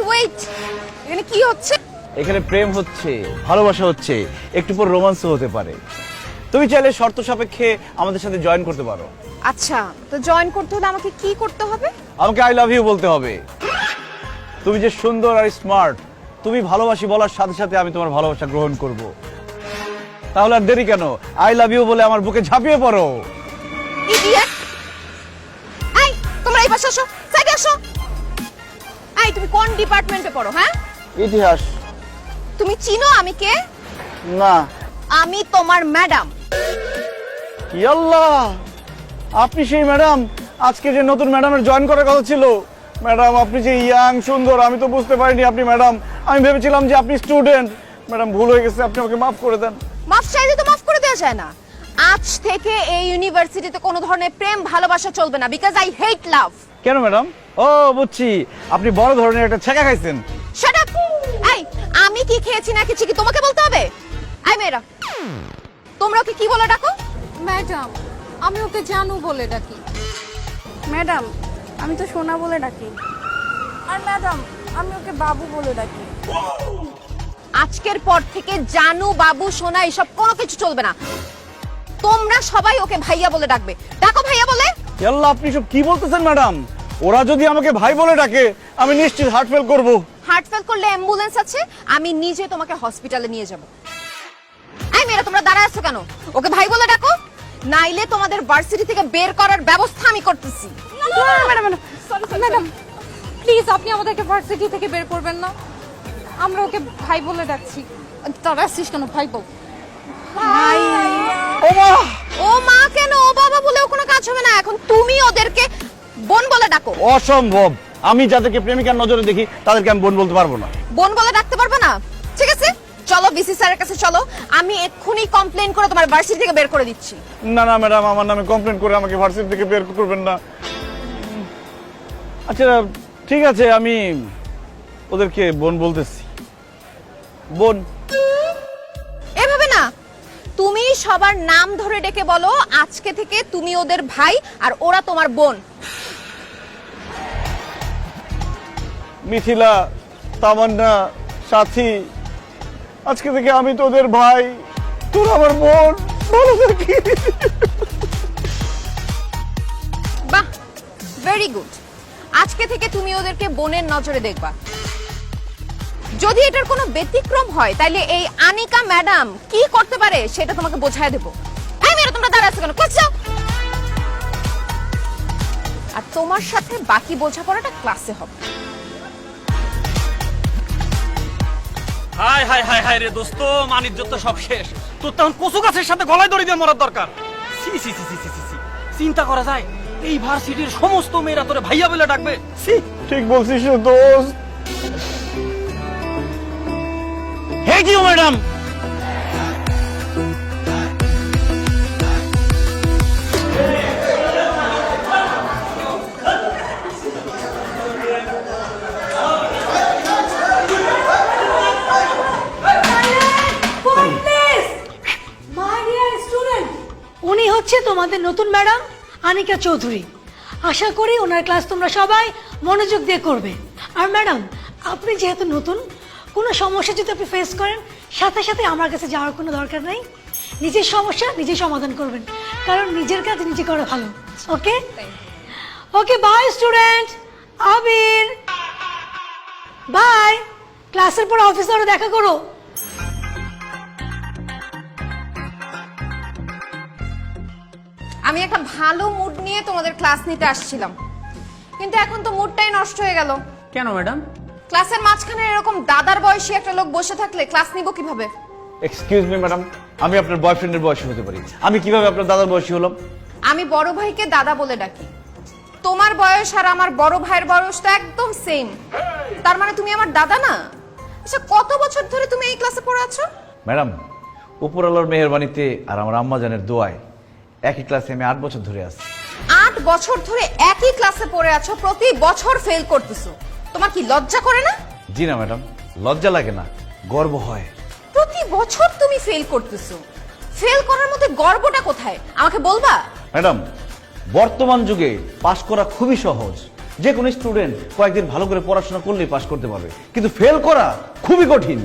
Wait, এখানে কি হচ্ছে? এখানে প্রেম হচ্ছে, ভালোবাসা হচ্ছে, একটু পর রোমান্সও হতে পারে। তুমি চাইলে শর্ত সাপেক্ষে আমাদের সাথে জয়েন করতে পারো। আচ্ছা, তো জয়েন করতে হলে আমাকে কি করতে হবে? আমাকে আই লাভ ইউ বলতে হবে। তুমি যে সুন্দর আর স্মার্ট, তুমি ভালোবাসি বলার সাথে সাথে আমি তোমার ভালোবাসা গ্রহণ করব। তাহলে আর দেরি কেন, আই লাভ ইউ বলে আমার বুকে ঝাঁপিয়ে পড়ো। ইডিয়েট! এই, তোমরা এই পাশে আসো, সাইডে আসো। এই, তুমি কোন ডিপার্টমেন্টে পড়ো? হ্যাঁ, ইতিহাস। তুমি চিনো আমি কে? না। আমি তোমার ম্যাডাম। ইয়াল্লাহ, আপনি সেই ম্যাডাম, আজকে যে নতুন ম্যাডামের জয়েন করার কথা ছিল। ম্যাডাম, আপনি যে ইয়াং সুন্দর, আমি তো বুঝতে পারিনি আপনি ম্যাডাম। আমি ভেবেছিলাম যে আপনি স্টুডেন্ট। ম্যাডাম, ভুল হয়ে গেছে, আপনি আমাকে মাফ করে দেন। মাফ চাইলে তো মাফ করে দেওয়া যায় না। আজ থেকে এই ইউনিভার্সিটিতে কোনো ধরনের প্রেম ভালোবাসা চলবে না, বিকজ আই হেট লাভ। কেন ম্যাডাম? ও বুঝছি, আপনি বড় ধরনের একটা ছেঁকা খাইছেন। Shut up! এই, আমি কি খেয়েছি না খেয়েছি কি তোমাকে বলতে হবে? এই মেয়েরা, তোমরা ওকে কি বলে ডাকো? ম্যাডাম, আমি ওকে জানু বলে ডাকি। ম্যাডাম, আমি তো সোনা বলে ডাকি। আর ম্যাডাম, আমি ওকে বাবু বলে ডাকি। আজকের পর থেকে জানু, বাবু, সোনা এসব কোনো কিছু চলবে না। তোমরা সবাই ওকে ভাইয়া বলে ডাকবে। ডাকো ভাইয়া বলে। ইয়াল্লাহ, আপনি সব কি বলতেছেন ম্যাডাম? ওরা যদি আমাকে ভাই বলে ডাকে আমি নিশ্চিত হার্ট ফেল করব। হার্ট ফেল করলে অ্যাম্বুলেন্স আছে, আমি নিজে তোমাকে হসপিটালে নিয়ে যাব। এই মেয়েরা, তোমরা দাঁড়ায় আছো কেন? ওকে ভাই বলে ডাকো, নাইলে তোমাদের ভার্সিটি থেকে বের করার ব্যবস্থা আমি করতেছি। ম্যাডাম, প্লিজ আপনি আমাদেরকে ভার্সিটি থেকে বের করবেন না। আমরা ওকে ভাই বলে ডাকছি। তারা আসছিস কেন? ভাই বল। ভাই। ও মা! ও মা কেন, ও বাবা বলেও কোনো কাজ হবে না। এখন তুমি ওদেরকে বোন বলে ডাকো। অসম্ভব, আমি যাদেরকে প্রেমিকার নজরে দেখি তাদেরকে আমি বোন বলতে পারবো না। বোন বলে ডাকতে পারবে না? ঠিক আছে, চলো বিসি স্যারের কাছে চলো, আমি এক্ষুনি কমপ্লেন করে তোমার ভার্সিটি থেকে বের করে দিচ্ছি। না না ম্যাডাম, আমার নামে কমপ্লেন করে আমাকে ভার্সিটি থেকে বের করবেন না। আচ্ছা ঠিক আছে, আমি ওদেরকে বোন বলতেছি। বোন। এভাবে না, তুমি সবার নাম ধরে ডেকে বলো আজকে থেকে তুমি ওদের ভাই আর ওরা তোমার বোন। মিথিলা, তামান্না, সাথী, আজকে থেকে আমি তোদের ভাই, তোর আমার বোন। ভালো থাকি। বাহ, ভেরি গুড। আজকে থেকে তুমি ওদেরকে বোনের নজরে দেখবা। যদি এটার কোনো ব্যতিক্রম হয় তাহলে এই আনিকা ম্যাডাম কি করতে পারে সেটা তোমাকে বোঝায় দেব। এই মেয়েরা, তোমরা দাঁড়া আছো কেন? ক্লাসে আর তোমার সাথে বাকি বোঝাপড়াটা ক্লাসে হবে। হাই হাই হাই হাই রে দোস্ত, মানিজ্জত তো সব শেষ। তোর তখন কচু গাছের সাথে গলায় দড়ি দিয়ে মরার দরকার। সি সি সি সি সি সি সি, চিন্তা করা যায় এই ভার্সিটির সমস্ত মেয়েরা তোরে ভাইয়া বলে ডাকবে? সি, ঠিক বলছিস দোস্ত। Hate you madam. উনি হচ্ছে তোমাদের নতুন ম্যাডাম আনিকা চৌধুরী। আশা করি ওনার ক্লাস তোমরা সবাই মনোযোগ দিয়ে করবে। আর ম্যাডাম, আপনি যেহেতু নতুন, কোনো সমস্যা যদি আপনি ফেস করেন, সাথে সাথে আমার কাছে যাওয়ার কোনো দরকার নাই। নিজের সমস্যা নিজে সমাধান করবেন, কারণ নিজের কাজ নিজে করা ভালো। Okay okay, bye student. Abir, bye. ক্লাসের পর অফিসে ওরা দেখা করো। আমি একটা ভালো মুড নিয়ে তোমাদের ক্লাস নিতে আসছিলাম, কিন্তু এখন তো মুডটাই নষ্ট হয়ে গেল। কেন ম্যাডাম? ক্লাসের মাঝখানে এরকম দাদার বয়সী একটা লোক বসে থাকলে ক্লাস নিব কিভাবে? এক্সকিউজ মি ম্যাডাম, আমি আপনার বয়ফ্রেন্ডের বয়সী হতে পারি, আমি কিভাবে আপনার দাদার বয়সী হলাম? আমি বড় ভাইকে দাদা বলে ডাকি। তোমার বয়স আর আমার বড় ভাইয়ের বয়স তো একদম সেম, তার মানে তুমি আমার দাদা না? আচ্ছা, কত বছর ধরে তুমি এই ক্লাসে পড়ে আছো? ম্যাডাম, উপরওয়ালার মেহেরবানিতে আর আমার আম্মা জানের দোয়ায় একই ক্লাসে আমি 8 বছর ধরে আছি। 8 বছর ধরে একই ক্লাসে পড়ে আছো, প্রতি বছর ফেল করতেছো, তোমার কি লজ্জা করে না? জি না ম্যাডাম, লজ্জা লাগে না, গর্ব হয়। প্রতি বছর তুমি ফেল করতেছো, ফেল করার মধ্যে গর্বটা কোথায় আমাকে বলবা? ম্যাডাম, বর্তমান যুগে পাশ করা খুবই সহজ, যে কোনো স্টুডেন্ট কয়েকদিন ভালো করে পড়াশোনা করলেই পাশ করতে পারবে, কিন্তু ফেল করা খুবই কঠিন।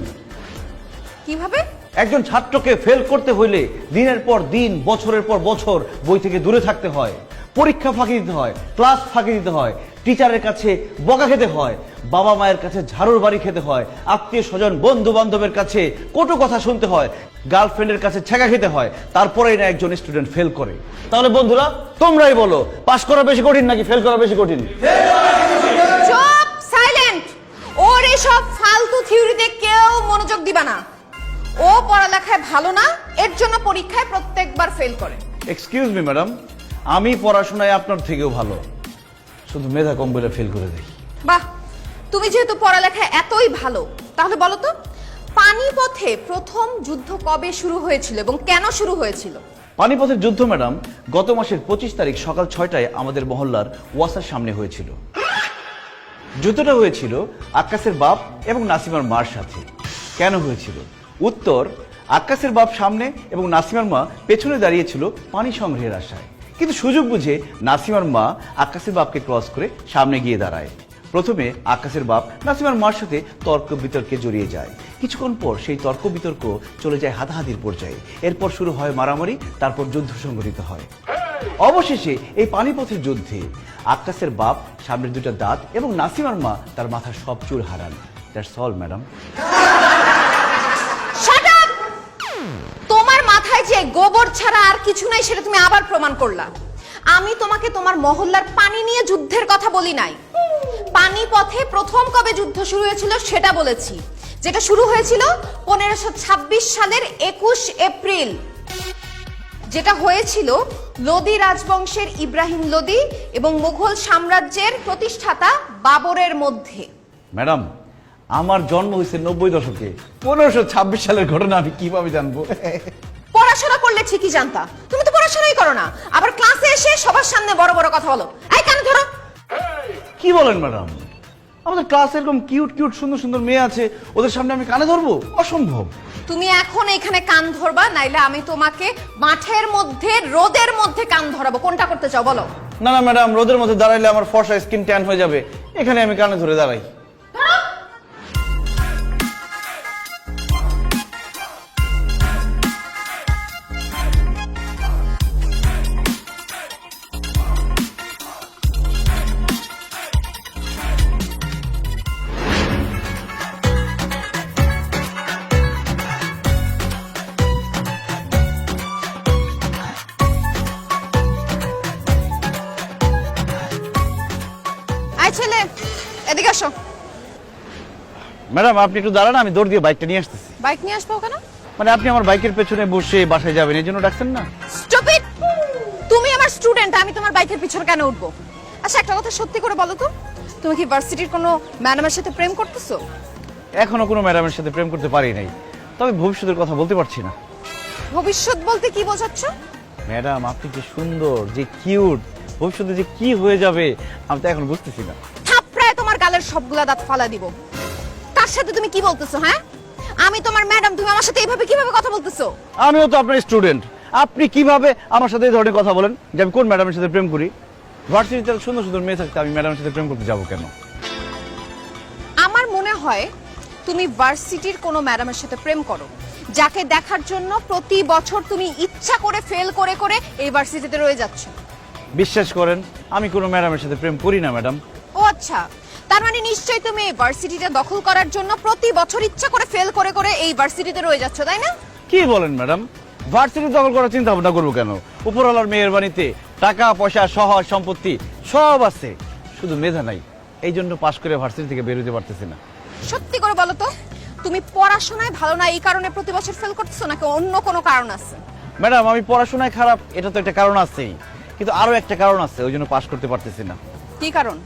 কিভাবে? একজন ছাত্রকে ফেল করতে হইলে দিনের পর দিন, বছরের পর বছর বই থেকে দূরে থাকতে হয়, পরীক্ষা ফাঁকি দিতে হয়, ক্লাস ফাঁকি দিতে হয়, টিচারের কাছে বকা খেতে হয়, বাবা মায়ের কাছে ঝাড়ুর বাড়ি খেতে হয়, আত্মীয় স্বজন বন্ধু বান্ধবের কাছে কটু কথা শুনতে হয়, গার্লফ্রেন্ডের কাছে ছেঁকা খেতে হয়, তারপরেই না একজন স্টুডেন্ট ফেল করে। তাহলে বন্ধুরা তোমরাই বলো, পাশ করা বেশি কঠিন নাকি ফেল করা বেশি কঠিন? চুপ, সাইলেন্ট। ওর এসব ফালতু থিওরিতে কেউ মনোযোগ দিবা না। ও পড়ালেখায় ভালো না, এর জন্য পরীক্ষায় প্রত্যেকবার ফেল করে। এক্সকিউজ মি ম্যাডাম, আমি পড়াশোনায় আপনার থেকেও ভালো, শুধু মেধা কম বলে ফেল করে দিই। বাহ, তুমি যেহেতু পড়ালেখায় এতই ভালো, তাহলে বলো তো পানিপথে প্রথম যুদ্ধ কবে শুরু হয়েছিল এবং কেন শুরু হয়েছিল? পানিপথের যুদ্ধ ম্যাডাম গত মাসের 25 তারিখ সকাল 6টায় আমাদের মহল্লার ওয়াসার সামনে হয়েছিল। যুদ্ধটা হয়েছিল আক্কাসের বাপ এবং নাসিমার মার সাথে। কেন হয়েছিল? উত্তর, আক্কাসের বাপ সামনে এবং নাসিমার মা পেছনে দাঁড়িয়েছিল পানি সংগ্রহের আশায়, কিন্তু সুযোগ বুঝে নাসিমার মা আক্কাসের বাপকে ক্রস করে সামনে গিয়ে দাঁড়ায়। প্রথমে আক্কাসের বাপ নাসিমার মার সাথে তর্ক বিতর্কে জড়িয়ে যায়। কিছুক্ষণ পর সেই তর্ক বিতর্ক চলে যায় হাতাহাতির পর্যায়ে। এরপর শুরু হয় মারামারি, তারপর যুদ্ধ সংঘটিত হয়। অবশেষে এই পানিপথের যুদ্ধে আক্কাসের বাপ সামনের দুটো দাঁত এবং নাসিমার মা তার মাথার সব চুল হারান। That's all madam. Shut up! তোমার মাথায় যে গোবর ছাড়া আর কিছু নাই সেটা তুমি আবার প্রমাণ করলা। আমি তোমাকে তোমার মহল্লার পানি নিয়ে যুদ্ধের কথা বলি নাই। পানিপথে প্রথম কবে যুদ্ধ শুরু হয়েছিল সেটা বলেছি, যেটা শুরু হয়েছিল 1526 সালের 21 এপ্রিল। যেটা হয়েছিল লোদি রাজবংশের ইব্রাহিম লোদি এবং মুঘল সাম্রাজ্যের প্রতিষ্ঠাতা বাবরের মধ্যে। ম্যাডাম, আমার জন্ম হয়েছে 90 দশকে, 1526 সালের ঘটনা আমি কিভাবে জানবো? পড়াশোনা করলে ঠিকই জানতা, তুমি তো পড়াশোনাই করো না, আবার ক্লাসে এসে সবার সামনে বড় বড় কথা বলো। এই কান ধরো। কি বলেন ম্যাডাম? আমাদের ক্লাসে এরকম কিউট কিউট সুন্দর সুন্দর মেয়ে আছে, ওদের সামনে আমি কানে ধরবো? অসম্ভব। তুমি এখন এখানে কান ধরবা, নাইলে আমি তোমাকে মাঠের মধ্যে রোদের মধ্যে কান ধরাবো। কোনটা করতে চাও বলো? না না ম্যাডাম, রোদের মধ্যে দাঁড়াইলে আমার ফর্সা স্কিন ট্যান হয়ে যাবে, এখানে আমি কানে ধরে দাঁড়াই। আই ছেলে, এদিকে আসো। ম্যাডাম আপনি একটু দাঁড়ান, আমি দৌড় দিয়ে বাইকটা নিয়ে আসতেছি। বাইক নিয়ে আসবো কেন? মানে আপনি আমার বাইকের পেছনে বসে বাসায় যাবেন এই জন্য ডাকছেন না? স্টুপিড! তুমি আমার স্টুডেন্ট, আমি তোমার বাইকের পিছনে কেন উঠবো? আচ্ছা একটা কথা সত্যি করে বলো তো, তুমি কি ভার্সিটির কোনো ম্যাডামের সাথে প্রেম করতেছো? এখনো কোনো ম্যাডামের সাথে প্রেম করতে পারি নাই, তবে ভবিষ্যতের কথা বলতে পারছি না। ভবিষ্যৎ বলতে কি বোঝাচ্ছ? ম্যাডাম আপনি যে সুন্দর, যে কিউট, ভবিষ্যতে যে কি হয়ে যাবে আমি তো এখন বুঝতেছি না। থাপড়ায় তোমার গালের সবগুলা দাঁত ফালা দিব। তার সাথে তুমি কি বলতেছো? হ্যাঁ, আমি তোমার ম্যাডাম, তুমি আমার সাথে এইভাবে কিভাবে কথা বলতেছো? আমিও তো আপনার স্টুডেন্ট, আপনি কিভাবে আমার সাথে এই ধরনের কথা বলেন যে আমি কোন ম্যাডামের সাথে প্রেম করি? ভার্সিটিতে সুন্দর সুন্দর মেয়ে থাকতে আমি ম্যাডামের সাথে প্রেম করতে যাবো কেন? আমার মনে হয় তুমি ভার্সিটির কোনো ম্যাডামের সাথে প্রেম করো, যাকে দেখার জন্য প্রতি বছর তুমি ইচ্ছা করে ফেল করে করে এই ভার্সিটিতে রয়ে যাচ্ছ। বিশ্বাস করেন আমি কোনো ম্যাডামের সাথে প্রেম করি না ম্যাডাম। ও আচ্ছা, তার মানে নিশ্চয়ই তুমি এই ভার্সিটিটা দখল করার জন্য প্রতি বছর ইচ্ছা করে ফেল করে করে এই ভার্সিটিতে রয়ে যাচ্ছ, তাই না? কি বলেন ম্যাডাম? ভার্সিটি দখল করার চিন্তা ভাবনা করবো কেন? উপরওয়ালার মেহেরবানিতে টাকা পয়সা সহায় সম্পত্তি সব আছে, শুধু মেধা নাই, এই জন্য পাশ করে ভার্সিটি থেকে বের হতে পারতেছি না। সত্যি করে বলো তো, তুমি পড়াশোনায় ভালো না এই কারণে প্রতি বছর ফেল করতেছো নাকি অন্য কোনো কারণ আছে? ম্যাডাম আমি পড়াশোনায় খারাপ এটা তো একটা কারণ আছেই, কিন্তু আরো একটা কারণ আছে, ওই জন্য পাশ করতে পারতেছি না। কি কারণ?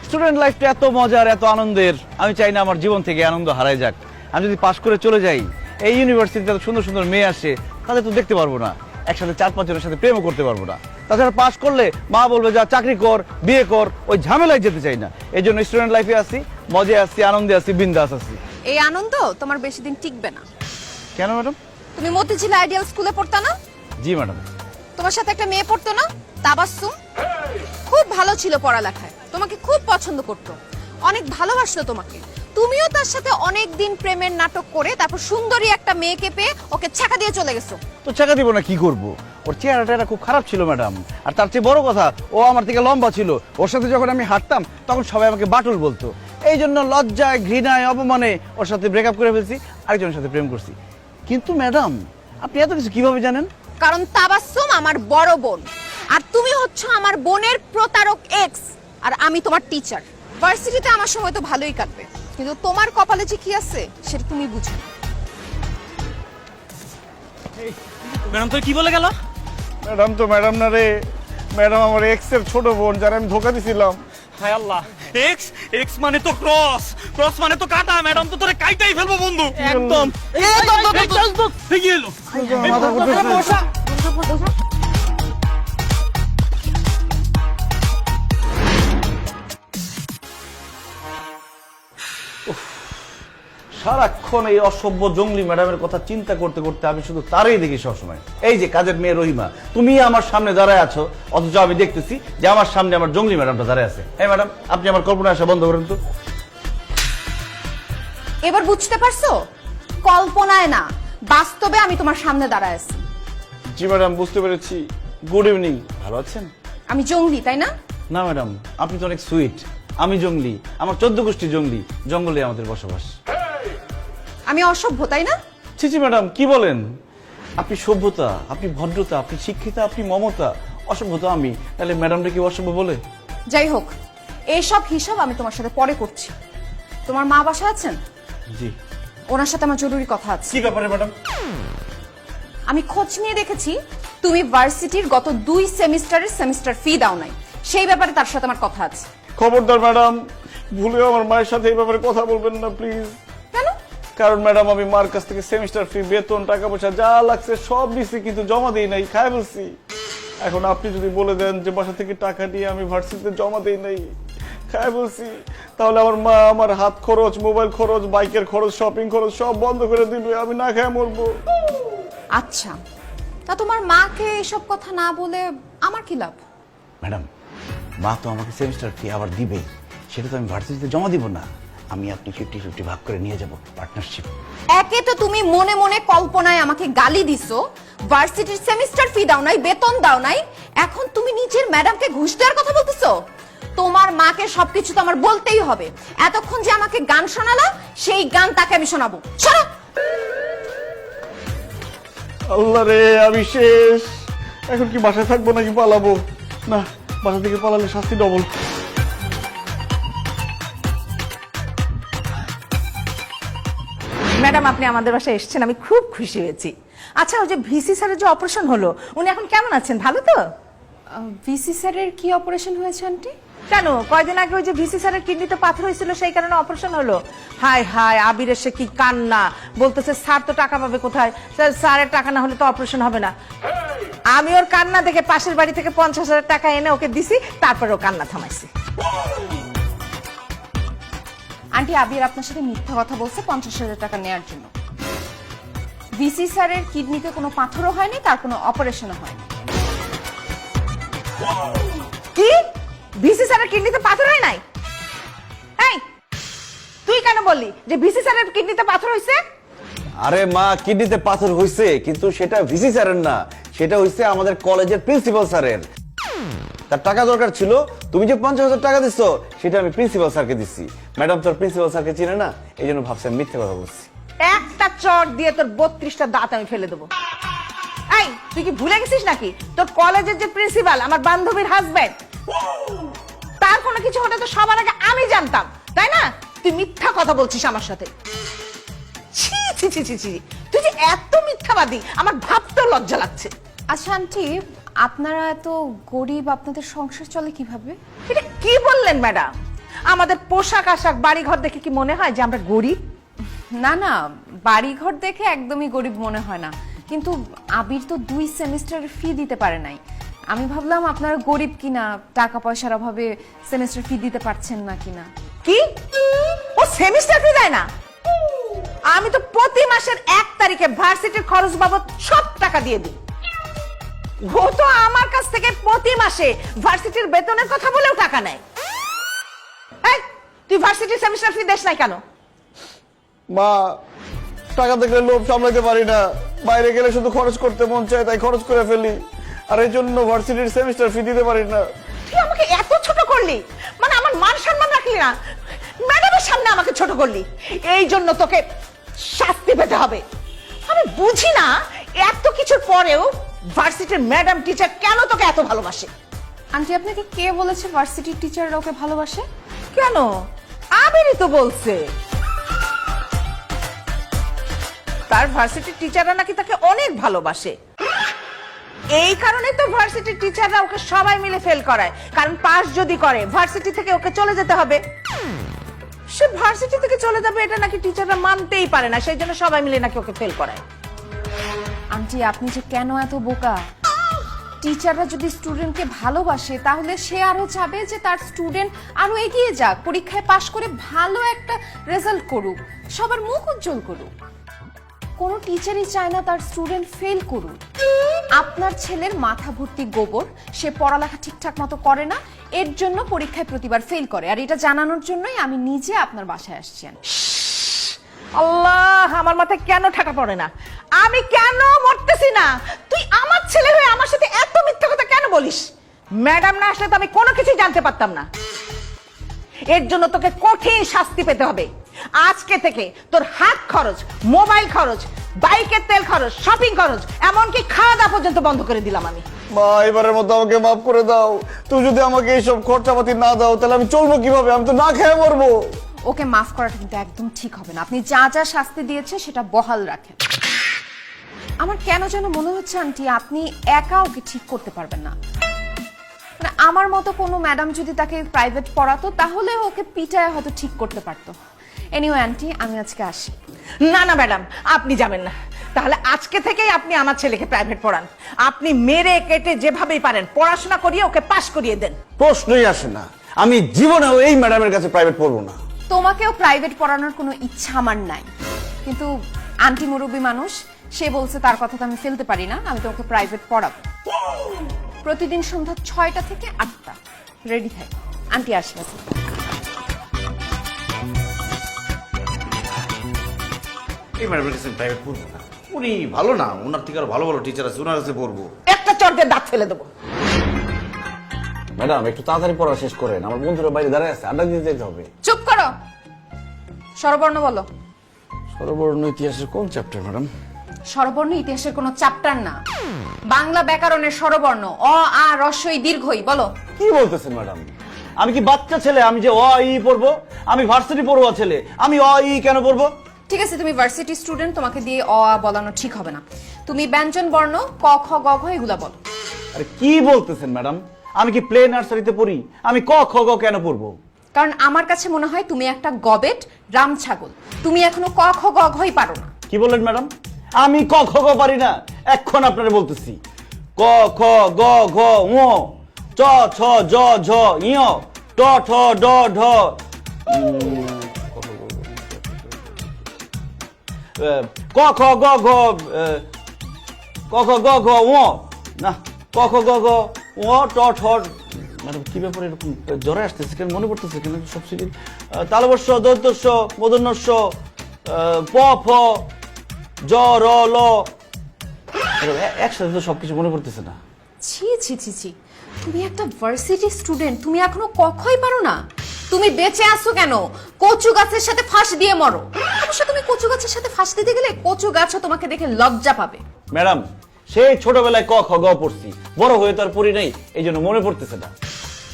স্টুডেন্ট লাইফটা এত মজার, এত আনন্দের, আমি চাই না আমার জীবন থেকে আনন্দ হারায় যাক। আমি যদি পাশ করে চলে যাই, এই ইউনিভার্সিটিতে এত সুন্দর সুন্দর মেয়ে আসে, তাদের তো দেখতে পারবো না, একসাথে 4-5 জনের সাথে প্রেমও করতে পারবো না। তাছাড়া পাশ করলে মা বলবে যা চাকরি কর, বিয়ে কর, ওই ঝামেলায় যেতে চাই না। এই জন্য স্টুডেন্ট লাইফে আসি, মজায় আসি, আনন্দে আসি, বিন্দাস আসি। এই আনন্দ তোমার বেশি দিন টিকবে না। কেন ম্যাডাম? তুমি মতিঝিল আইডিয়াল স্কুলে পড়তা না? জি ম্যাডাম। তোমার সাথে একটা মেয়ে পড়তো না, তাবাসসুম? খুব ভালো ছিল পড়ালেখায়, তোমাকে খুব খুব পছন্দ করতো, অনেক ভালোবাসতো তোমাকে। তুমিও তার সাথে অনেক দিন প্রেমের নাটক করে তারপর সুন্দরী একটা মেয়েকে পেয়ে ওকে ছাকা দিয়ে চলে গেছো। তো চাকা দিব না, কি করব? ওর চেহারাটা খুব খারাপ ছিল ম্যাডাম, আর তার চেয়ে বড় কথা ও আমার থেকে লম্বা ছিল। ওর সাথে যখন আমি হাঁটতাম তখন সবাই আমাকে বাটুল বলতো। এই জন্য লজ্জায়, ঘৃণায়, অপমানে ওর সাথে ব্রেকআপ করে ফেলছি, আরেকজনের সাথে প্রেম করছি। কিন্তু ম্যাডাম, আপনি এত কিছু কিভাবে জানেন? কারণ তাবাসসুম আমার বড় বোন, আর তুমি হচ্ছে আমার বোনের প্রতারক এক্স, আর আমি তোমার টিচার। ভার্সিটিতে আমার সময় তো ভালোই কাটবে, কিন্তু তোমার কপালে যে কি আছে সেটা তুমি বুঝো। ম্যাডাম তো কি বলে গেল? ম্যাডাম তো ম্যাডাম না রে, ম্যাডাম আমার এক্স এর ছোট বোন, যারা আমি ধোকা দিছিলাম। হায় আল্লাহ, এক্স এক্স মানে তো ক্রস, ক্রস মানে তো কাটা। ম্যাডাম তো তোরে কাইটাই ফেলবো বন্ধু, একদম। কি হলো? মাথা ঘুরতেছে। সারাক্ষণ এই অসভ্য জঙ্গলি ম্যাডামের কথা চিন্তা করতে করতে আমি শুধু তারই দেখি সবসময়। এই যে কাজের মেয়ে রহিমা, তুমি আমার সামনে দাঁড়ায় আছো, অথচ আমি দেখতেছি যে আমার সামনে আমার জঙ্গলি ম্যাডামটা দাঁড়ায় আছে। এই ম্যাডাম, আপনি আমার কল্পনা আসা বন্ধ করেন তো। এবার বুঝতে পারছো? কল্পনায় না, বাস্তবে আমি তোমার সামনে দাঁড়ায় আছি। জি ম্যাডাম, বুঝতে পেরেছি। গুড ইভিনিং, ভালো আছেন? আমি জঙ্গলি, তাই না? না ম্যাডাম, আপনি তো অনেক সুইট। আমি জঙ্গলি, আমার 14 গোষ্ঠী জঙ্গলি, জঙ্গলে আমাদের বসবাস। আমি অসভ্য, তাই না? ছি ছি ম্যাডাম, কি বলেন? আপনি সভ্যতা, আপনি ভদ্রতা, আপনি শিক্ষিতা, আপনি মমতা। অসভ্যতা আমি, তাহলে ম্যাডামটা কি অসভ্য বলে? যাই হোক, এইসব হিসাব আমি তোমার সাথে পরে করছি। তোমার মা বাসায় আছেন? জি। ওনার সাথে আমার জরুরি কথা আছে। কি ব্যাপারে ম্যাডাম? আমি খোঁজ নিয়ে দেখেছি তুমি ভার্সিটির গত 2 সেমিস্টারের সেমিস্টার ফি দাও নাই, সেই ব্যাপারে তার সাথে আমার কথা আছে। খবরদার ম্যাডাম, ভুলেও আমার মায়ের সাথে এই ব্যাপারে কথা বলবেন না প্লিজ। কেন? কারণ ম্যাডাম, আমি মার কাছ থেকে সেমিস্টার ফি, বেতন, টাকা পয়সা যা লাগছে সব দিছি, কিন্তু জমা দেই নাই, খাই বলছি। এখন আপনি যদি বলে দেন যে বাসা থেকে টাকা নিয়ে আমি ভার্সিটিতে জমা দেই নাই, খাই বলছি, তাহলে আমার মা আমার হাত খরচ, মোবাইল খরচ, বাইকের খরচ, শপিং খরচ সব বন্ধ করে দিবে, আমি না খাই মরবো। আচ্ছা, তা তোমার মাকে এসব কথা না বলে আমার কি লাভ? ম্যাডাম, মা তো আমাকে সেমিস্টার ফি আবার দিবেই, সেটা তো আমি ভার্সিটিতে জমা দিব না। আমি আপনি 50-50 ভাগ করে নিয়ে যাব, পার্টনারশিপ। একে তো তুমি মনে মনে কল্পনায় আমাকে গালি দিছো, ভার্সিটির সেমিস্টার ফি দাও নাই, বেতন দাও নাই, এখন তুমি নিজের ম্যাডামকে ঘুষ দেওয়ার কথা বলতেছো। তোমার মাকে সবকিছু তো আমার বলতেই হবে। এতক্ষণ যে আমাকে গান শোনালা, সেই গান তাকে আমি শোনাবো। শোনো। আল্লাহ রে, আমি শেষ। এখন কি বাসায় থাকবো নাকি পালাবো? না, বাসা থেকে পালালে শাস্তি ডবল। ম্যাডাম, আপনি আমাদের বাসায় এসেছেন, আমি খুব খুশি হয়েছি। আচ্ছা, ওই যে ভিসি স্যারের যে অপারেশন হলো, উনি এখন কেমন আছেন? ভালো তো? ভিসি স্যারের কি অপারেশন হয়েছে আন্টি? কেন, কয়দিন আগে ওই যে ভিসি স্যারের কিডনিতে পাথর হয়েছিল, সেই কারণে অপারেশন হলো। হায় হায়, আবিরের সে কি কান্না! বলতেছে স্যার তো টাকা পাবে কোথায়, স্যারের টাকা না হলে তো অপারেশন হবে না। আমি ওর কান্না দেখে পাশের বাড়ি থেকে 50,000 টাকা এনে ওকে দিছি, তারপরে ও কান্না থামাইছি। আন্টি, আবির আপনার সাথে মিথ্যা কথা বলছে 50,000 টাকা নেয়ার জন্য। ভিসি স্যারের কিডনিতে কোনো পাথরও হয়নি, তার কোনো অপারেশনও হয়নি। কি? ভিসি স্যারের কিডনিতে পাথর হয় নাই? এই, তুই কেন বললি যে ভিসি স্যারের কিডনিতে পাথর হয়েছে? আরে মা, কিডনিতে পাথর হইছে, কিন্তু সেটা ভিসি স্যারের না, সেটা হইছে আমাদের কলেজের প্রিন্সিপাল স্যারের। তার টাকা দরকার ছিল, তুমি যে 50,000 টাকা দিচ্ছ সেটা আমি প্রিন্সিপাল স্যারকে দিচ্ছি। ম্যাডাম তোর প্রিন্সিপাল স্যারকে চিনে না, এই জন্য ভাবছি আমি মিথ্যে কথা বলছি। একটা চট দিয়ে তোর 32টা দাঁত আমি ফেলে দেবো। এই, তুই কি ভুলে গেছিস নাকি তোর কলেজের যে প্রিন্সিপাল আমার বান্ধবীর হাজবেন্ড, তার কোনো কিছু হলে তো সবার আগে আমি জানতাম, তাই না? তুই মিথ্যা কথা বলছিস আমার সাথে। ছি ছি ছি ছি ছি, তুই যে এত মিথ্যাবাদী, আমার ভাবতেও লজ্জা লাগছে। আচ্ছা আন্টি, আপনারা এত গরিব, আপনাদের সংসার চলে কিভাবে? এটা কি বললেন ম্যাডাম? আমাদের পোশাক আশাক, বাড়ি ঘর দেখে কি মনে হয় যে আমরা গরিব? না না, বাড়ি ঘর দেখে একদমই গরিব মনে হয় না, কিন্তু আবির তো 2 সেমিস্টারের ফি দিতে পারে নাই। আমি ভাবলাম আপনারা গরিব কিনা, টাকা পয়সার অভাবে সেমিস্টার ফি দিতে পারছেন না কিনা। কি? ও সেমিস্টার ফি দেয় না? আমি তো প্রতি মাসের 1 তারিখে ভার্সিটির খরচ বাবদ সব টাকা দিয়ে দিই। ও তো আমার কাছ থেকে প্রতি মাসে ভার্সিটির বেতনের কথা বলেও টাকা নেয়। তুই ভার্সিটির সেমিস্টার ফি দেশ নাই কেন? মা, টাকা দেখলে লোভ সামলাতে পারি না, বাইরে গেলে শুধু খরচ করতে মন চায়, তাই খরচ করে ফেলি, আর এই জন্য ভার্সিটির সেমিস্টার ফি দিতে পারি না। তুই আমাকে এত ছোট করলি, মানে আমার মান সম্মান রাখলি না, ম্যাডামের সামনে আমাকে ছোট করলি, এই জন্য তোকে শাস্তি পেতে হবে। আমি বুঝি না এত কিছুর পরেও ভার্সিটির ম্যাডাম টিচার কেন তোকে এত ভালোবাসে। আন্টি আপনাকে কে বলেছে ভার্সিটির টিচাররা ওকে ভালোবাসে? কেন? আবিরই তো বলছে তার ভার্সিটির টিচাররা নাকি তাকে অনেক ভালোবাসে। এই কারণে তো ভার্সিটির টিচাররা ওকে সবাই মিলে ফেল করায়, কারণ পাস যদি করে ভার্সিটি থেকে ওকে চলে যেতে হবে। সে ভার্সিটি থেকে চলে যাবে এটা নাকি টিচাররা মানতেই পারে না, সেই জন্য সবাই মিলে নাকি ওকে ফেল করায়। আন্টি আপনি যে কেন এত বোকা? টিচাররা যদি স্টুডেন্টকে ভালোবাসে তাহলে সে আরো চাবে যে তার স্টুডেন্ট আরো এগিয়ে যাক, পরীক্ষায় পাশ করে ভালো একটা রেজাল্ট করুক, সবার মুখ উজ্জ্বল করুক। কোনো টিচারই চায় না তার স্টুডেন্ট ফেল করুক। আপনার ছেলের মাথা ভর্তি গোবর, সে পড়ালেখা ঠিকঠাক মতো করে না, এর জন্য পরীক্ষায় প্রতিবার ফেল করে, আর এটা জানানোর জন্যই আমি নিজে আপনার বাসায় আসছি। আল্লাহ, আমার মাথায় কেন ঠাকা পড়ে না? আমি কেন মরতেছি না? তুই আমার ছেলে হয়ে আমার সাথে এত মিথ্যা কথা কেন বলিস? ম্যাডাম না আসলে তো আমি কোনো কিছুই জানতে পারতাম না। এর জন্য তোকে কঠিন শাস্তি পেতে হবে। আজকে থেকে তোর হাত খরচ, মোবাইল খরচ, বাইকের তেল খরচ, শপিং খরচ, এমনকি খাওয়া দাওয়া পর্যন্ত বন্ধ করে দিলাম আমি। মা, এবারের মতো আমাকে মাফ করে দাও। তুমি যদি আমাকে এইসব খরচাপাতি না দাও তাহলে আমি চলবো কিভাবে? আমি তো না খেয়ে মরবো। ওকে মাফ করাটা কিন্তু একদম ঠিক হবে না। আপনি যা যা শাস্তি দিয়েছে সেটা বহাল রাখেন। আমার কেন যেন মনে হচ্ছে আন্টি আপনি একা ওকে ঠিক করতে পারবেন না। মানে আমার মতো কোনো ম্যাডাম যদি তাকে প্রাইভেট পড়াতো তাহলে ওকে পিটায় হয়তো ঠিক করতে পারতো। এনিওয়ে আন্টি, আমি আজকে আসি। না না ম্যাডাম, আপনি যাবেন না। তাহলে আজকে থেকেই আপনি আমার ছেলেকে প্রাইভেট পড়ান। আপনি মেরে কেটে যেভাবেই পারেন পড়াশোনা করিয়ে ওকে পাশ করিয়ে দেন। প্রশ্নই আসে না, আমি জীবনেও এই ম্যাডামের কাছে প্রাইভেট পড়বো না। তোমাকেও প্রাইভেট পড়ানোর কোনো ইচ্ছা আমার নাই, কিন্তু আন্টি মুরব্বী মানুষ, সে বলছে তার কথা তো আমি ফেলতে পারি না, আমি তোমাকে প্রাইভেট পড়াবো। প্রতিদিন সন্ধ্যা 6টা থেকে 8টা রেডি থাক। আন্টি আসবে। এই ম্যাডামের কাছে প্রাইভেট পড়বো না, উনি ভালো না, ওনার থেকে আরো ভালো ভালো টিচার আছে, ওনার কাছে পড়বো। একটা চরকে দাঁত ফেলে দেবো। ম্যাডাম, একটু তাড়াতাড়ি পড়া শেষ করেন, আমার বন্ধুরা বাইরে দাঁড়ায় আছে, আড্ডা দিতে যেতে হবে। চুপ করো। স্বরবর্ণ বলো। সর্বর্ণ ইতিহাসের কোন চ্যাপ্টার ম্যাডাম? স্বরবর্ণ ইতিহাসের কোনো চ্যাপ্টার না, বাংলা ব্যাকরণের স্বরবর্ণ, অ আ হ্রস্ব ই দীর্ঘই। বলো। কি বলতেছেন ম্যাডাম? আমি কি বাচ্চা ছেলে আমি যে অ ই পড়বো? আমি ভার্সিটি পড়ুয়া ছেলে, আমি অ ই কেন পড়বো? ঠিক আছে, তুমি ভার্সিটি স্টুডেন্ট, তোমাকে দিয়ে অ আ বলানো ঠিক হবে না। তুমি ব্যঞ্জন বর্ণ ক খ গ ঘ এগুলা বলো। আরে কি বলতেছেন ম্যাডাম? আমি কি প্লে নার্সারিতে পড়ি? আমি ক খ গ কেন পড়বো? কারণ আমার কাছে মনে হয় তুমি একটা গবেট রাম ছাগল, তুমি এখনো ক খ গ ঘই পারো না। কি বললেন ম্যাডাম? আমি ক খ গ পারি না? এখন আপনারা বলতেছি ক খ গ ঘ ঙ চ ছ জ ঝ ঞ ট ঠ ড ঢ ক খ গ ঘ ক খ গ ঘ ঙ না ক খ গ ঘ ঙ ট ঠ। ম্যাডাম কি ব্যাপারে এরকম জ্বরে আসতেছে কেন? মনে পড়তেছে কেন সব সিরিজ? তালবস্য, দন্তস্য, মূর্ধন্যস্য, প ফ জ র ল, একসাথে তো সবকিছু মনে পড়তেছে না। ছি ছি ছি ছি, তুমি একটা ভার্সিটি স্টুডেন্ট, তুমি এখনো কখই পারো না? তুমি বেঁচে আছো কেন? কচু গাছের সাথে ফাঁস দিয়ে মরো। অবশ্য তুমি কচু গাছের সাথে ফাঁস দিতে গেলে কচু গাছও তোমাকে দেখে লজ্জা পাবে। ম্যাডাম, সেই ছোটবেলায় ক খ গ পড়ছি, বড় হয়ে তো আর পড়ি নাই, এই জন্য মনে পড়তেছে না।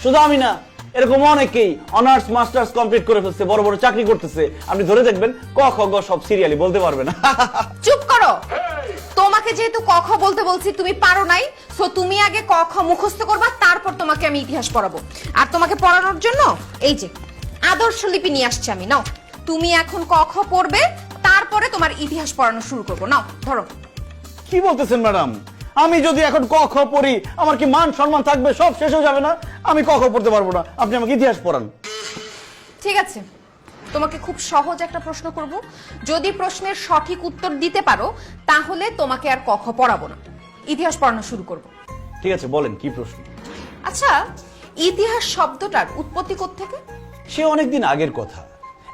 শুধু আমি না, এরকম অনেকেই অনার্স মাস্টার্স কমপ্লিট করে ফেলছে, বড় বড় চাকরি করতেছে। আপনি ধরে দেখবেন ক খ গ সব সিরিয়ালি বলতে পারবে না। চুপ করো। তোমাকে যেহেতু ক খ বলতে বলছি, তুমি পারো নাই, সো তুমি আগে ক খ মুখস্থ করবা, তারপর তোমাকে আমি ইতিহাস পড়াবো। আর তোমাকে পড়ানোর জন্য এই যে আদর্শ লিপি নিয়ে আসছি আমি। নাও, তুমি এখন ক খ পড়বে, তারপরে তোমার ইতিহাস পড়ানো শুরু করবো। নাও ধরো। কি বলতেছেন ম্যাডাম? আমি যদি এখন ক খ পড়ি, আমার কি মান সম্মান থাকবে? সব শেষ হয়ে যাবে না? আমি ক খ পড়তে পারবো না, আপনি আমাকে ইতিহাস পড়ান। ঠিক আছে, তোমাকে খুব সহজ একটা প্রশ্ন করব, যদি প্রশ্নের সঠিক উত্তর দিতে পারো তাহলে তোমাকে আর ক খ পড়াবো না, ইতিহাস পড়ানো শুরু করব। ঠিক আছে, বলেন কি প্রশ্ন? আচ্ছা, ইতিহাস শব্দটার উৎপত্তি কোত্থেকে? সে অনেকদিন আগের কথা।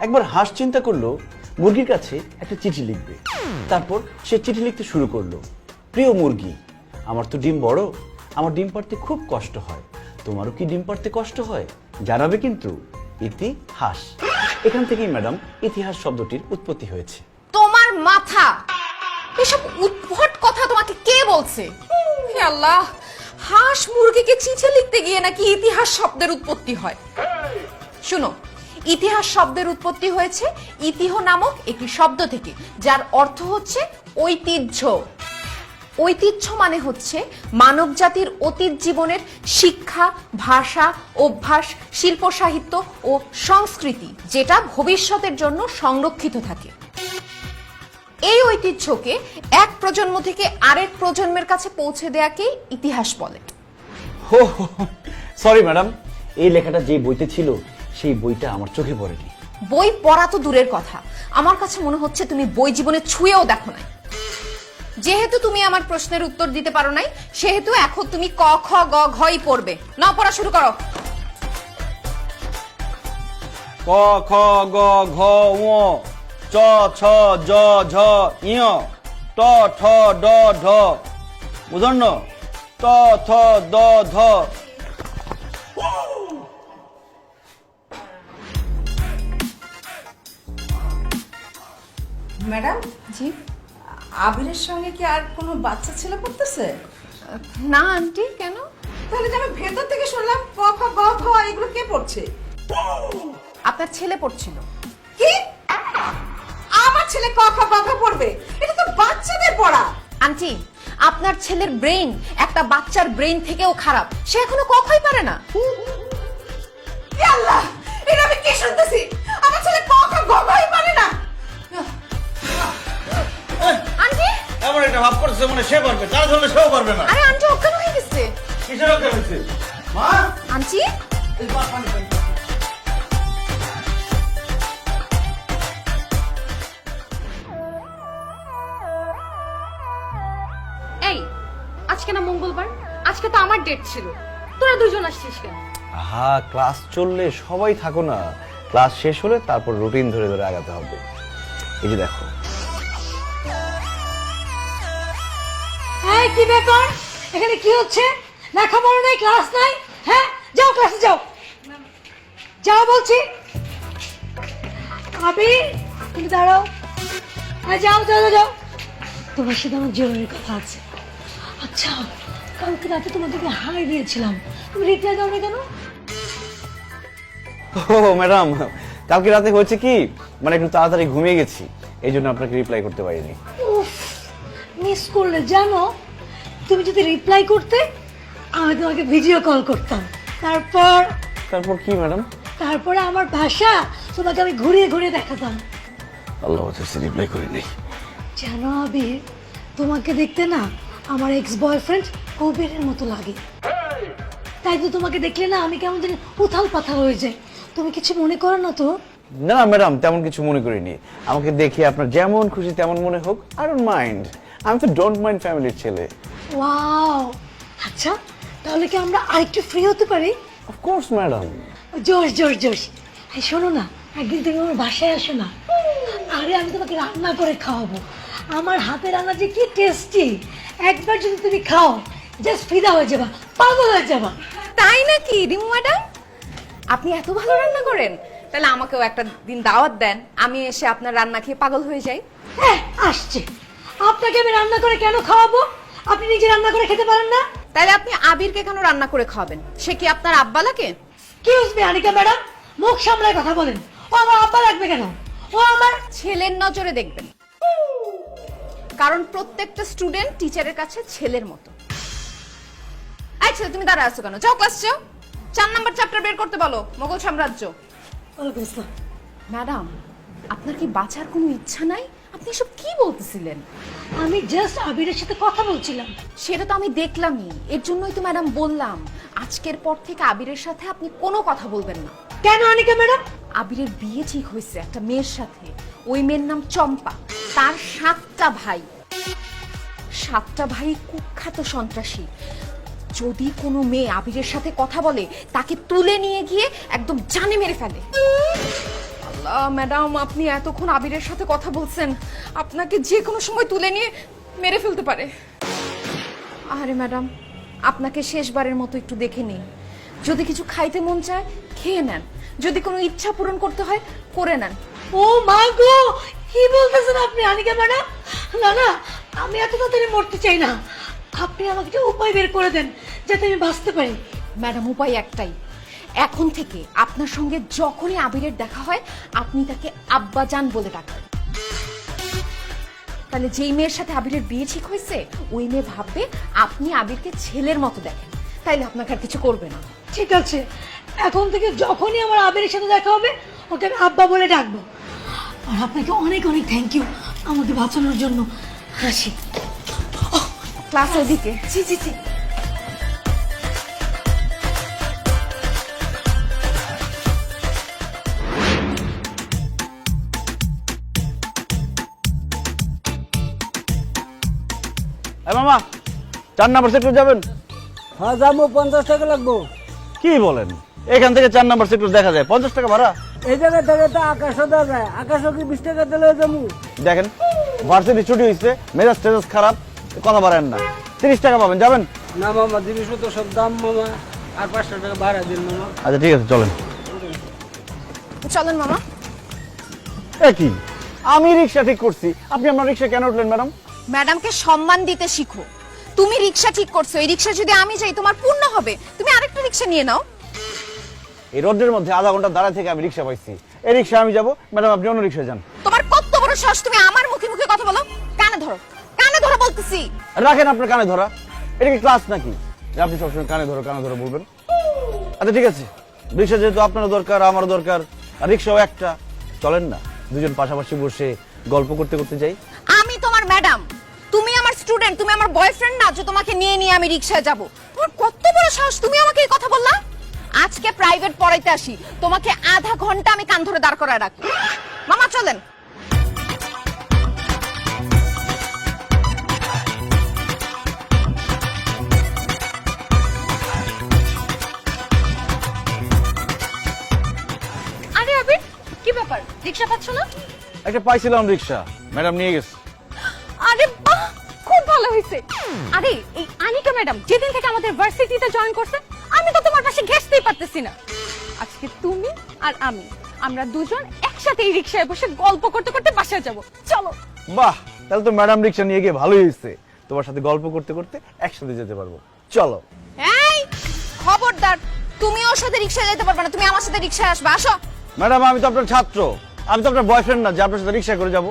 একবার হাঁস চিন্তা করলো মুরগির কাছে একটা চিঠি লিখবে। তারপর সে চিঠি লিখতে শুরু করলো, প্রিয় মুরগি, আমার তো ডিম বড়, আমার ডিম পাড়তে খুব কষ্ট হয়, তোমারও কি ডিম পাড়তে কষ্ট হয়? জানাবে কিন্তু। ইতিহাস। এখান থেকেই ম্যাডাম ইতিহাস শব্দটির উৎপত্তি হয়েছে। তোমার মাথা! এসব উদ্ভট কথা তোমাকে কে বলছে? হে আল্লাহ, হাঁস মুরগিকে চিঠি লিখতে গিয়ে নাকি ইতিহাস শব্দের উৎপত্তি হয়। শুনো, ইতিহাস শব্দের উৎপত্তি হয়েছে ইতিহ নামক একটি শব্দ থেকে, যার অর্থ হচ্ছে ঐতিহ্য। ঐতিহ্য মানে হচ্ছে মানব জাতির অতীত জীবনের শিক্ষা, ভাষা, অভ্যাস, শিল্প, সাহিত্য ও সংস্কৃতি, যেটা ভবিষ্যতের জন্য সংরক্ষিত থাকে। এই ঐতিহ্যকে এক প্রজন্ম থেকে আরেক প্রজন্মের কাছে পৌঁছে দেয়াকে ইতিহাস বলে। সরি ম্যাডাম, এই লেখাটা যে বইতে ছিল সেই বইটা আমার চোখে পড়েনি। বই পড়া তো দূরের কথা, আমার কাছে মনে হচ্ছে তুমি বই জীবনে ছুঁয়েও দেখো নাই। যেহেতু তুমি আমার প্রশ্নের উত্তর দিতে পারো নাই, সেহেতু এখন তুমি ক খ গ ঘই পড়বে। না, পড়া শুরু করো। ক খ গ ঘ ঙ চ ছ জ ঝ ঞ ট ঠ ড ঢ বুঝন্ন ত থ দ ধ। ম্যাডাম, জি? আবিরের সঙ্গে কি আর কোনো বাচ্চা ছেলে পড়তেছে? না আন্টি, কেন? তাহলে যে আমি ভেতর থেকে শুনলাম ক খ গ ঘ, এগুলো কে পড়ছে? আপনার ছেলে পড়ছিল। কি? আমার ছেলে ক খ গ ঘ পড়বে? এটা তো বাচ্চাদের পড়া। আন্টি, আপনার ছেলের ব্রেইন একটা বাচ্চার ব্রেইন থেকেও খারাপ, সে এখনো ক খই পারে না। ই আল্লাহ, এটা আমি কি শুনতেছি? আমার ছেলে ক খ গ ঘই পারে না। আন্টি, এমন একটা ভাব করছে মনে সে পারবে, যারা ধরলে সেও পারবে না। আরে আন্টি অজ্ঞান হয়ে গেছে। কিসের অজ্ঞান হয়েছে? মা, আন্টি, এই, আজকে না মঙ্গলবার, আজকে তো আমার ডেট ছিল, তোরা দুজন আসছিস কেন? আহা, ক্লাস চললে সবাই থাকো না, ক্লাস শেষ হলে তারপর রুটিন ধরে ধরে আগাতে হবে। এই যে দেখো। এই কি ব্যাপার, এখানে কি হচ্ছে? লেখাপড়া নাই, ক্লাস নাই? হ্যাঁ, যাও ক্লাসে যাও, যাও বলছি। আবি, তুমি দাঁড়াও। হ্যাঁ, যাও যাও যাও, তোমার সাথে আমার জরুরি কথা আছে। আচ্ছা, কালকে রাতে তোমাদেরকে হাই দিয়েছিলাম, তুমি রিপ্লাই দাও না কেন? ও ম্যাডাম, কালকে রাতে হয়েছে কি, মানে একটু তাড়াতাড়ি ঘুমিয়ে গেছি, এই জন্য আপনাকে রিপ্লাই করতে পারিনি। মিস করলে জানো, তুমি যদি রিপ্লাই করতে আমি তোমাকে ভিডিও কল করতাম, তারপর কি ম্যাডাম? তারপরে আমার ভাষা তোমাকে আমি ঘুরিয়ে ঘুরিয়ে দেখাতাম। আল্লাহ হাফেজ, রিপ্লাই করিনি। জানো আবির, তোমাকে দেখতে না আমার এক্স বয়ফ্রেন্ড কবিরের মতো লাগে, তাই তো তোমাকে দেখলে না আমি কেমন জানি উথাল পাথাল হয়ে যায়। তুমি কিছু মনে করো না তো? না না ম্যাডাম, তেমন কিছু মনে করিনি। আমাকে দেখে আপনার যেমন খুশি তেমন মনে হোক, আই ডোন্ট মাইন্ড। আমি তো ডোন্ট মাইন্ড ফ্যামিলির ছেলে। ওয়াও, আচ্ছা তাহলে কি আমরা আরেকটু ফ্রি হতে পারি? Of course madam. জোশ জোশ জোশ। এই শোনো না, একদিন তুমি আমার বাসায় আসো না। আরে আমি তোমাকে রান্না করে খাওয়াবো, আমার হাতে রান্না যে কি টেস্টি, একবার যদি তুমি খাও জাস্ট ফিদা হয়ে যাবা, পাগল হয়ে যাবা। তাই নাকি রিমু ম্যাডাম? আপনি এত ভালো রান্না করেন, তাহলে আমাকেও একটা দিন দাওয়াত দেন, আমি এসে আপনার রান্না খেয়ে পাগল হয়ে যাই। হ্যাঁ, আসছে। আপনাকে আমি রান্না করে কেন খাওয়াবো? আপনি নিজে রান্না করে খেতে পারেন না? তাহলে আপনি আবিরকে কেন রান্না করে খাওয়াবেন? সে কি আপনার আব্বা লাগে? এক্সকিউজ মি আনিকা ম্যাডাম, মুখ সামলায় কথা বলেন। ও আমার আব্বা লাগবে কেন? ও আমার ছেলের নজরে দেখবেন, কারণ প্রত্যেকটা স্টুডেন্ট টিচারের কাছে ছেলের মতো। এই ছেলে, তুমি দাঁড়া আছো কেন? যাও ক্লাস যাও, 4 নাম্বার চ্যাপ্টার বের করতে বলো, মোগল সাম্রাজ্য। ওয়ালাইকুম আসসালাম। ম্যাডাম, আপনার কি বাঁচার কোনো ইচ্ছা নাই? আপনি এসব কি বলতেছিলেন? আমি জাস্ট আবিরের সাথে কথা বলছিলাম। সেটা তো আমি দেখলামই, এর জন্যই তো ম্যাডাম বললাম আজকের পর থেকে আবিরের সাথে আপনি কোনো কথা বলবেন না। কেন আনিকা ম্যাডাম? আবিরের বিয়ে ঠিক হয়েছে একটা মেয়ের সাথে, ওই মেয়ের নাম চম্পা। তার 7টা ভাই, 7টা ভাই কুখ্যাত সন্ত্রাসী। যদি কোনো মেয়ে আবিরের সাথে কথা বলে তাকে তুলে নিয়ে গিয়ে একদম জানে মেরে ফেলে। আল্লাহ ম্যাডাম, আপনি এতক্ষণ আবিরের সাথে কথা বলছেন, আপনাকে যে কোনো সময় তুলে নিয়ে মেরে ফেলতে পারে। আরে ম্যাডাম, আপনাকে শেষবারের মতো একটু দেখে নিন। যদি কিছু খাইতে মন চায় খেয়ে নেন, যদি কোনো ইচ্ছা পূরণ করতে হয় করে নেন। ও মা গো, কি বলতেছেন আপনি আনিকা ম্যাডাম? না না, আমি এত তাড়াতাড়ি মরতে চাই না। আপনি আমাকে একটা উপায় বের করে দেন যাতে আমি বাঁচতে পারি। ম্যাডাম, উপায় একটাই। এখন থেকে আপনার সঙ্গে যখনই আবিরের দেখা হয় আপনি তাকে আব্বাজান বলে ডাকবেন। তাহলে যেই মেয়ের সাথে আবিরের বিয়ে ঠিক হয়েছে ওই মেয়ে ভাববে আপনি আবিরকে ছেলের মতো দেখেন, তাইলে আপনাকে আর কিছু করবে না। ঠিক আছে, এখন থেকে যখনই আমার আবিরের সাথে দেখা হবে ওকে আমি আব্বা বলে ডাকবো। আর আপনাকে অনেক অনেক থ্যাংক ইউ আমাকে বাঁচানোর জন্য। হাসি ক্লাস ওদিকে। জি জি জি। এই মামা, 4 নাম্বার সেক্টর যাবেন? হ্যাঁ যাবো, 50 টাকা লাগবো। কি বলেন? এখান থেকে 4 নাম্বার সেক্টর দেখা যায়, 50 টাকা ভাড়া? এই জায়গা থেকে তো আকাশও দেওয়া যায়, আকাশও কি 20 টাকা দিলে যাবো? দেখেন, ভার্সিটি ছুটি হয়েছে, মেজাজ টেজাজ খারাপ, কথা বাড়েন না। 30 টাকা পাবেন, যাবেন? না মামা, জিনিসও তো সব দাম মামা, আর 500 টাকা ভাড়া দিন মামা। আচ্ছা ঠিক আছে, চলেন। চলেন মামা। কি আমি রিক্সা ঠিক করছি, আপনি আমার রিক্সা কেন উঠলেন ম্যাডাম? ম্যাডামকে সম্মান দিতে শিখো। তুমি রিক্সা ঠিক করছো, এই রিক্সা যদি আমি যাই তোমার পূর্ণ হবে, তুমি আরেকটা রিক্সা নিয়ে নাও। এই রোডের মধ্যে আধা ঘন্টা দাঁড়ায় থেকে আমি রিক্সা পাইছি, এই রিক্সা আমি যাবো, ম্যাডাম আপনি অন্য রিক্সা যান। তোমার কত বড় সাহস, তুমি আমার মুখে মুখে কথা বলো? কানে ধরো, কানে ধরো বলতেছি। রাখেন আপনার কানে ধরা, এটা কি ক্লাস নাকি যে আপনি সবসময় কানে ধরো বলবেন? আচ্ছা ঠিক আছে, রিক্সা যেহেতু আপনারও দরকার আমারও দরকার, আর রিক্সাও একটা, চলেন না দুজন পাশাপাশি বসে গল্প করতে করতে যাই। আমি তোমার ম্যাডাম, তুমি আমার স্টুডেন্ট, তুমি আমার বয়ফ্রেন্ড না যে তোমাকে নিয়ে নিয়ে আমি রিকশায় যাব। তোমার কত বড় সাহস, তুমি আমাকে এই কথা বললা? আজকে প্রাইভেট পড়াইতে আসি, তোমাকে আধা ঘন্টা আমি কান ধরে দাঁড় করায় রাখি। মামা চলেন। আরে আবির, কি ব্যাপার, রিকশা পাচ্ছ না? একটা পাইছিলাম রিক্সা, ম্যাডাম নিয়ে গেছে। আরে বাহ, খুব ভালো হয়েছে। আরে এই আনিকা ম্যাডাম যেদিন থেকে আমাদের ভার্সিটিতে জয়েন করছে আমি তো তোমার পাশে ঘেঁষতেই পারতেছি না। আজকে তুমি আর আমরা দুজন একসাথে এই রিকশায় বসে গল্প করতে করতে বাসায় যাব। চলো। বাহ, তাহলে তো ম্যাডাম রিক্সা নিয়ে গিয়ে ভালোই হয়েছে, তোমার সাথে গল্প করতে করতে একসাথে যেতে পারবো। চলো। এই খবরদার, তুমি ওর সাথে রিকশায় যেতে পারবে না, তুমি আমার সাথে রিকশায় আসবে। আসো। ম্যাডাম আমি তো আপনার ছাত্র, আমি তো আপনার বয়ফ্রেন্ড না যে আপনার সাথে রিক্সা করে যাব।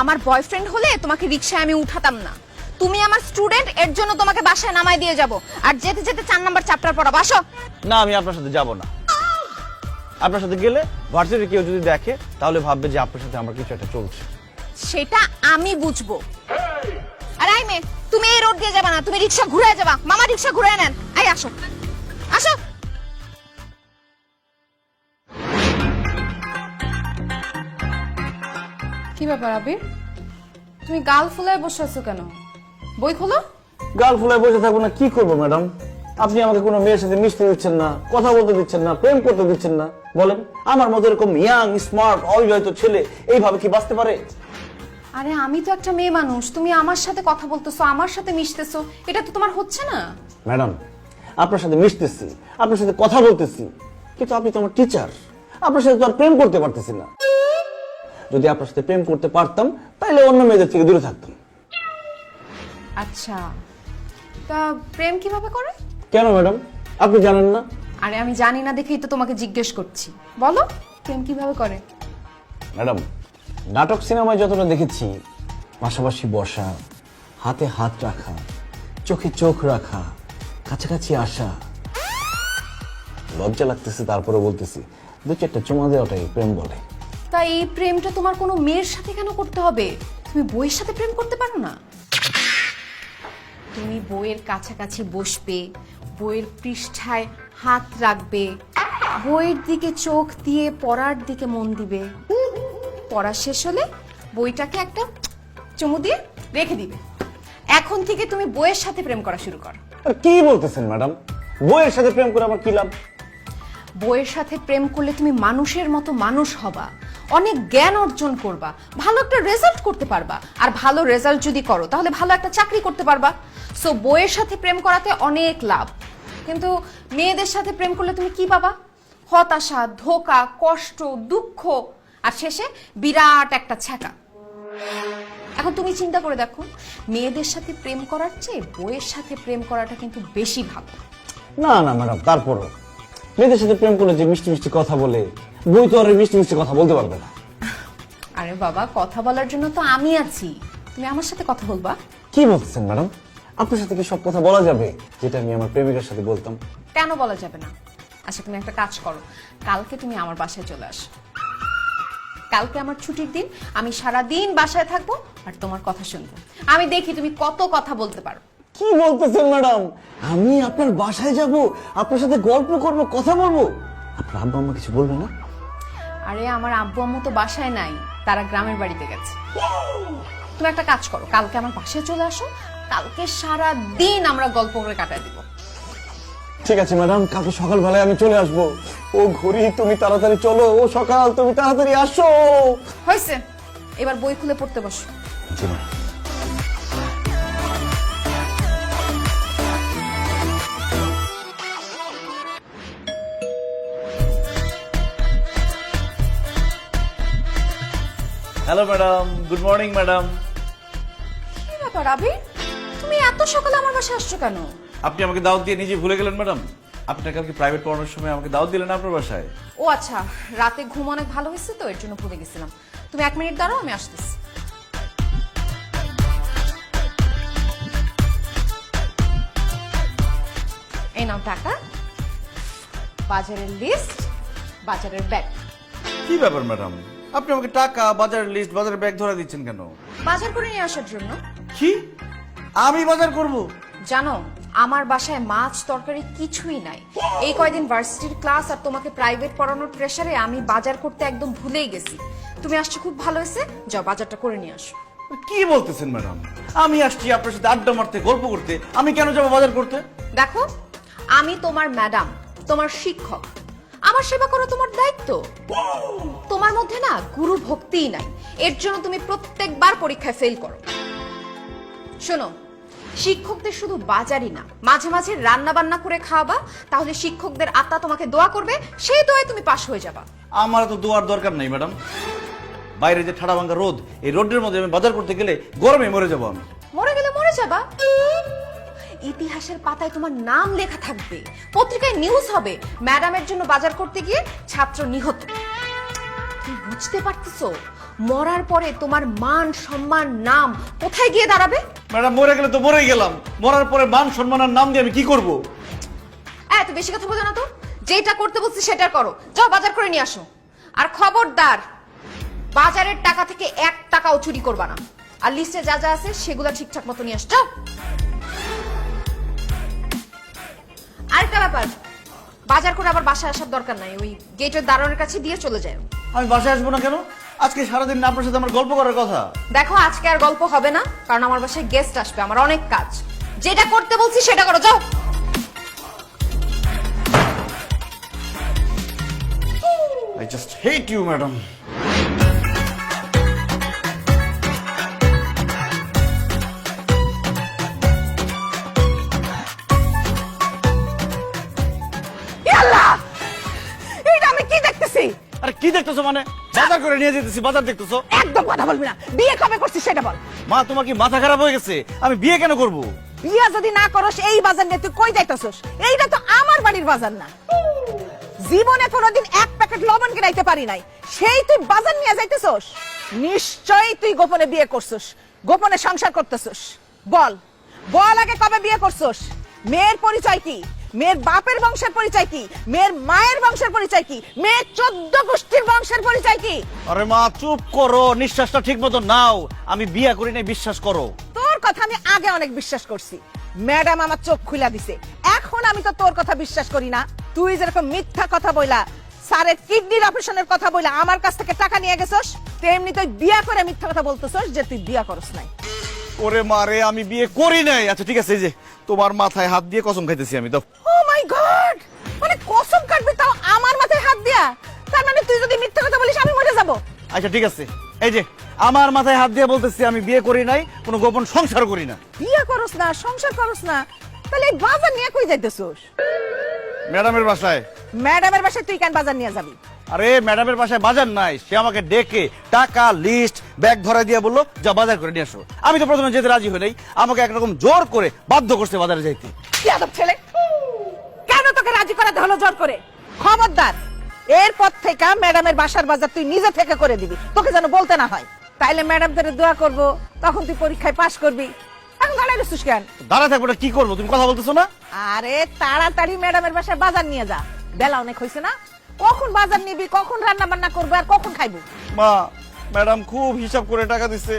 আমার বয়ফ্রেন্ড হলে তোমাকে রিকশায় আমি উঠাতাম না। তুমি আমার স্টুডেন্ট, এর জন্য তোমাকে বাসায় নামাই দিয়ে যাব, আর যেতে যেতে 4 নাম্বার চ্যাপ্টার পড়াবো। আসো। না, আমি আপনার সাথে যাব না। আপনার সাথে গেলে ভার্সিটি কেউ যদি দেখে তাহলে ভাববে যে আপনার সাথে আমার কিছু একটা চলছে। সেটা আমি বুঝবো। আর আই মে, তুমি এই রোড দিয়ে যাবা না, তুমি রিকশা ঘুরে যাবা। মামা রিকশা ঘুরে নেন। আই আসো, আসো। কি ব্যাপার আবির, তুমি গাল ফুলায় বসে আছো কেন? বই খোলো। গাল ফুলায় বসে থাকবো না, কি করবো ম্যাডাম? আপনি আমাকে কোনো মেয়ের সাথে মিশতে দিচ্ছেন না, কথা বলতে দিচ্ছেন না, প্রেম করতে দিচ্ছেন না। বলেন, আমার মতো এরকম ইয়াং স্মার্ট অবিবাহিত ছেলে এইভাবে কি বাঁচতে পারে? আরে আমি তো একটা মেয়ে মানুষ, তুমি আমার সাথে কথা বলতেছো, আমার সাথে মিশতেছো, এটা তো তোমার হচ্ছে না। ম্যাডাম আপনার সাথে মিশতেছি, আপনার সাথে কথা বলতেছি, কিন্তু আপনি তো আমার টিচার, আপনার সাথে তো আর প্রেম করতে পারতেছি না। যদি আপনার সাথে প্রেম করতে পারতাম তাহলে অন্য মেয়েদের থেকে দূরে থাকতাম। আচ্ছা, তা প্রেম কিভাবে করে? কেন ম্যাডাম, আপনি জানেন না? আরে আমি জানি না দেখেই তো তোমাকে জিজ্ঞেস করছি, বলো প্রেম কিভাবে করে? ম্যাডাম নাটক সিনেমায় যতটা দেখেছি, পাশাপাশি বসা, হাতে হাত রাখা, চোখে চোখ রাখা, কাছাকাছি আসা, লজ্জা লাগতেছে তারপরে বলতেছি, 2-4টা চুমা দেওয়াটাই প্রেম বলে। তাই এই প্রেমটা তোমার কোনো মেয়ের সাথে কেন করতে হবে? তুমি বইয়ের সাথে প্রেম করতে পারো না? তুমি বইয়ের কাছাকাছি বসবে, বইয়ের পৃষ্ঠায় হাত রাখবে, বইয়ের দিকে চোখ দিয়ে পড়ার দিকে মন দিবে, পড়া শেষ হলে বইটাকে একটা চুমু দিয়ে রেখে দিবে। এখন থেকে তুমি বইয়ের সাথে প্রেম করা শুরু করো। আর কি বলতেছেন ম্যাডাম? বইয়ের সাথে প্রেম করে আমার কি লাভ? বইয়ের সাথে প্রেম করলে তুমি মানুষের মতো মানুষ হবা, অনেক জ্ঞান অর্জন করবা, ভালো একটা রেজাল্ট করতে পারবা, আর ভালো রেজাল্ট যদি করো তাহলে ভালো একটা চাকরি করতে পারবা। সো বইয়ের সাথে প্রেম করাতে অনেক লাভ, কিন্তু মেয়েদের সাথে প্রেম করলে তুমি কি পাবা? হতাশা, ধোঁকা, কষ্ট, দুঃখ, আর শেষে বিরাট একটা ছ্যাঁকা। এখন তুমি চিন্তা করে দেখো, মেয়েদের সাথে প্রেম করার চেয়ে বইয়ের সাথে প্রেম করাটা কিন্তু বেশি ভালো। না না ম্যাডাম, তারপরও মেয়েদের সাথে প্রেম করে যে মিষ্টি মিষ্টি কথা বলে, বই তো আর এই মিষ্টি মিষ্টি কথা বলতে পারবে না। আরে বাবা, কথা বলার জন্য তো আমি আছি, তুমি আমার সাথে কথা বলবা। কি বলতেছেন ম্যাডাম? আপনার সাথে কি সব কথা বলা যাবে যেটা আমি আমার প্রেমিকার সাথে বলতাম? কেন বলা যাবে না? আচ্ছা তুমি একটা কাজ করো, কালকে তুমি আমার বাসায় চলে আসো। কালকে আমার ছুটির দিন, আমি সারা দিন বাসায় থাকবো আর তোমার কথা শুনবো। আমি দেখি তুমি কত কথা বলতে পারো। কি বলতেছেন ম্যাডাম? আমি আপনার বাসায় যাব, আপনার সাথে গল্প করব, কথা বলবো? আপনার আব্বা আম্মা কিছু বলবে না? আরে আমার আব্বু আম্মু তো বাসায় নাই, তারা গ্রামের বাড়িতে গেছে। তুমি একটা কাজ করো, কালকে আমার বাসায় চলে আসো, কালকে সারা দিন আমরা গল্প করে কাটায় দিব। ঠিক আছে ম্যাডাম, কালকে সকালবেলায় আমি চলে আসবো। ও ঘড়ি তুমি তাড়াতাড়ি চলো, ও সকাল তুমি তাড়াতাড়ি আসো। হয়েছে, এবার বই খুলে পড়তে বসো। জি ma'am. Hello madam, good morning madam. কি ব্যাপার আবির, তুমি এত সকালে আমার বাসায় আসছো কেন? আপনি আমাকে দাওয়াত দিয়ে নিজে ভুলে গেলেন ম্যাডাম। আপনি কালকে প্রাইভেট পড়ানোর সময় আমাকে দাওয়াত দিলেন আপনার বাসায়। ও আচ্ছা, রাতে ঘুম অনেক ভালো হয়েছে তো, এর জন্য ভুলে গেছিলাম। তুমি 1 মিনিট দাঁড়াও, আমি আসতেছি। এই নাও টাকা, বাজারের লিস্ট, বাজারের ব্যাগ। কি ব্যাপার ম্যাডাম, আপনি আমাকে টাকা, বাজারের লিস্ট, বাজারের ব্যাগ ধরে দিচ্ছেন কেন? বাজার করে নিয়ে আসার জন্য। কি আমি বাজার করব? জানো, আমার বাসায় মাছ তরকারি কিছুই নাই। এই কয়দিন ভার্সিটির ক্লাস আর তোমাকে প্রাইভেট পড়ানোর প্রেসারে আমি বাজার করতে একদম ভুলেই গেছি। তুমি আসছো, খুব ভালো হয়েছে, যাও বাজারটা করে নিয়ে আসো। কি বলতেছেন ম্যাডাম? আমি আসছি আপনার সাথে আড্ডা মারতে, গল্প করতে, আমি কেন যাবো বাজার করতে? দেখো, আমি তোমার ম্যাডাম, তোমার শিক্ষক, আমার সেবা করা তোমার দায়িত্ব। তোমার মধ্যে না গুরু ভক্তিই নাই, এর জন্য তুমি প্রত্যেকবার পরীক্ষায় ফেল করো। শোনো, শিক্ষকদের শুধু বাজারই না, মাঝে মাঝে রান্না বান্না করে খাওয়াবা, তাহলে শিক্ষকদের আত্মা তোমাকে দোয়া করবে, সেই দোয়ায় তুমি পাশ হয়ে যাবা। আমার তো দোয়ার দরকার নেই ম্যাডাম। বাইরে যে ঠাড়া ভাঙ্গা রোদ, এই রোদের মধ্যে আমি বাজার করতে গেলে গরমে মরে যাবো আমি। মরে গেলে মরে যাবা, ইতিহাসের পাতায় তোমার নাম লেখা থাকবে, পত্রিকায় নিউজ হবে, ম্যাডামের জন্য বাজার করতে গিয়ে ছাত্র নিহত। তুমি বুঝতে পারতেছো, মরার পরে তোমার মান সম্মান নাম কোথায় গিয়ে দাঁড়াবে? ম্যাডাম মরে গেলে তো মরেই গেলাম, মরার পরে মান সম্মানের নাম দিয়ে আমি কি করব? এত বেশি কথা বলো না তো, যেটা করতে বলছি সেটা করো, যাও বাজার করে নিয়ে আসো। আর খবরদার, বাজারের টাকা থেকে 1 টাকাও চুরি করবা না, আর লিস্টে যা যা আছে সেগুলো ঠিকঠাক মতো নিয়ে আসো। আরেকটা ব্যাপার, বাজার করে আবার বাসায় আসার দরকার নাই, ওই গেটের দারোয়ানের কাছে দিয়ে চলে যায়। আমি বাসায় আসবো না কেন? আজকে সারাদিন না আপনার সাথে আমার গল্প করার কথা। দেখো, আজকে আর গল্প হবে না, কারণ আমার বাসায় গেস্ট আসবে, আমার অনেক কাজ। যেটা করতে বলছি সেটা করো, যাও। I just hate you, madam. এটা আমি কি দেখতেছি? আরে কি দেখতেছো মানে? বাজার করে নিয়ে যেতেছি, বাজার দেখতেছো? একদম কথা বলবি না। বিয়ে কবে করছিস সেটা বল। মা, তোমার কি মাথা খারাপ হয়ে গেছে? আমি বিয়ে কেন করব? বিয়ে যদি না করস, এই বাজার নিয়ে তুই কই যাইতেছস? এইটা তো আমার বাড়ির বাজার না। জীবনে কোনোদিন 1 প্যাকেট লবণ কিনাইতে পারি নাই, সেই তুই বাজার নিয়ে যাইতেছস? নিশ্চয়ই তুই গোপনে বিয়ে করছস, গোপনে সংসার করতেছস। বল বল, আগে কবে বিয়ে করছস? মেয়ের পরিচয় কি? মেয়ের বাপের বংশের পরিচয় কি? মেয়ের মায়ের বংশের পরিচয় কি? মেয়ের 14 গোষ্ঠীর বংশের পরিচয় কি? আরে মা, চুপ করো, নিঃশ্বাসটা ঠিক মতো নাও। আমি বিয়ে করি নাই, বিশ্বাস করো। তোর কথা আমি আগে অনেক বিশ্বাস করছি, ম্যাডাম আমার চোখ খুলে দিছে। এখন আমি তো তোর কথা বিশ্বাস করি না। তুই যেরকম মিথ্যা কথা বইলা, স্যারের কিডনির অপারেশনের কথা বইলা আমার কাছ থেকে টাকা নিয়ে গেছস, তেমনি তুই বিয়া করে মিথ্যা কথা বলতেছস যে তুই বিয়া করস নাই। ওরে মারে, আমি বিয়ে করি নাই। আচ্ছা ঠিক আছে, এই যে তোমার মাথায় হাত দিয়ে কসম খাইতেছি আমি, দাও। ও মাই গড, মানে কসম কাটবি তাও আমার মাথায় হাত দিয়া? তার মানে তুই যদি মিথ্যা কথা বলিস আমি মরে যাব? আচ্ছা ঠিক আছে, এই যে আমার মাথায় হাত দিয়ে বলতেছি আমি বিয়ে করি নাই, কোনো গোপন সংসার করি না। বিয়ে করস না, সংসার করস না, তাহলে এই বাজার নিয়ে কই যাইতেছস? ম্যাডামের বাসায়। ম্যাডামের বাসায় তুই কেন বাজার নিয়ে যাবি? আরে ম্যাডামের বাসায় বাজার নাই, সে আমাকে ডেকে টাকা লিস্ট ব্যাগ ধরা দিয়ে বললো যা বাজার করে নিয়ে আসো। আমি তো প্রথমে যেতে রাজি হই নাই, আমাকে একরকম জোর করে বাধ্য করছে বাজারে যাইতে। ইয়াদব ছেলে, কেন তোকে রাজি করাতে হলো জোর করে? খবরদার, এরপর থেকে ম্যাডামের বাসার বাজার তুই নিজে থেকে করে দিবি, তোকে যেন বলতে না হয়। তাইলে ম্যাডাম তোরে দোয়া করবো, তখন তুই পরীক্ষায় পাশ করবি। এখন দাঁড়াই রইছিস কেন? দাঁড়া থাকবো না, কি করবো? তুমি কথা বলতেছো না? আরে তাড়াতাড়ি ম্যাডামের বাসায় বাজার নিয়ে যা, বেলা অনেক হয়েছে না? কখন বাজার নিবি, কখন রান্না বান্না করবো, আর কখন খাইবো? মা, ম্যাডাম খুব হিসাব করে টাকা দিছে,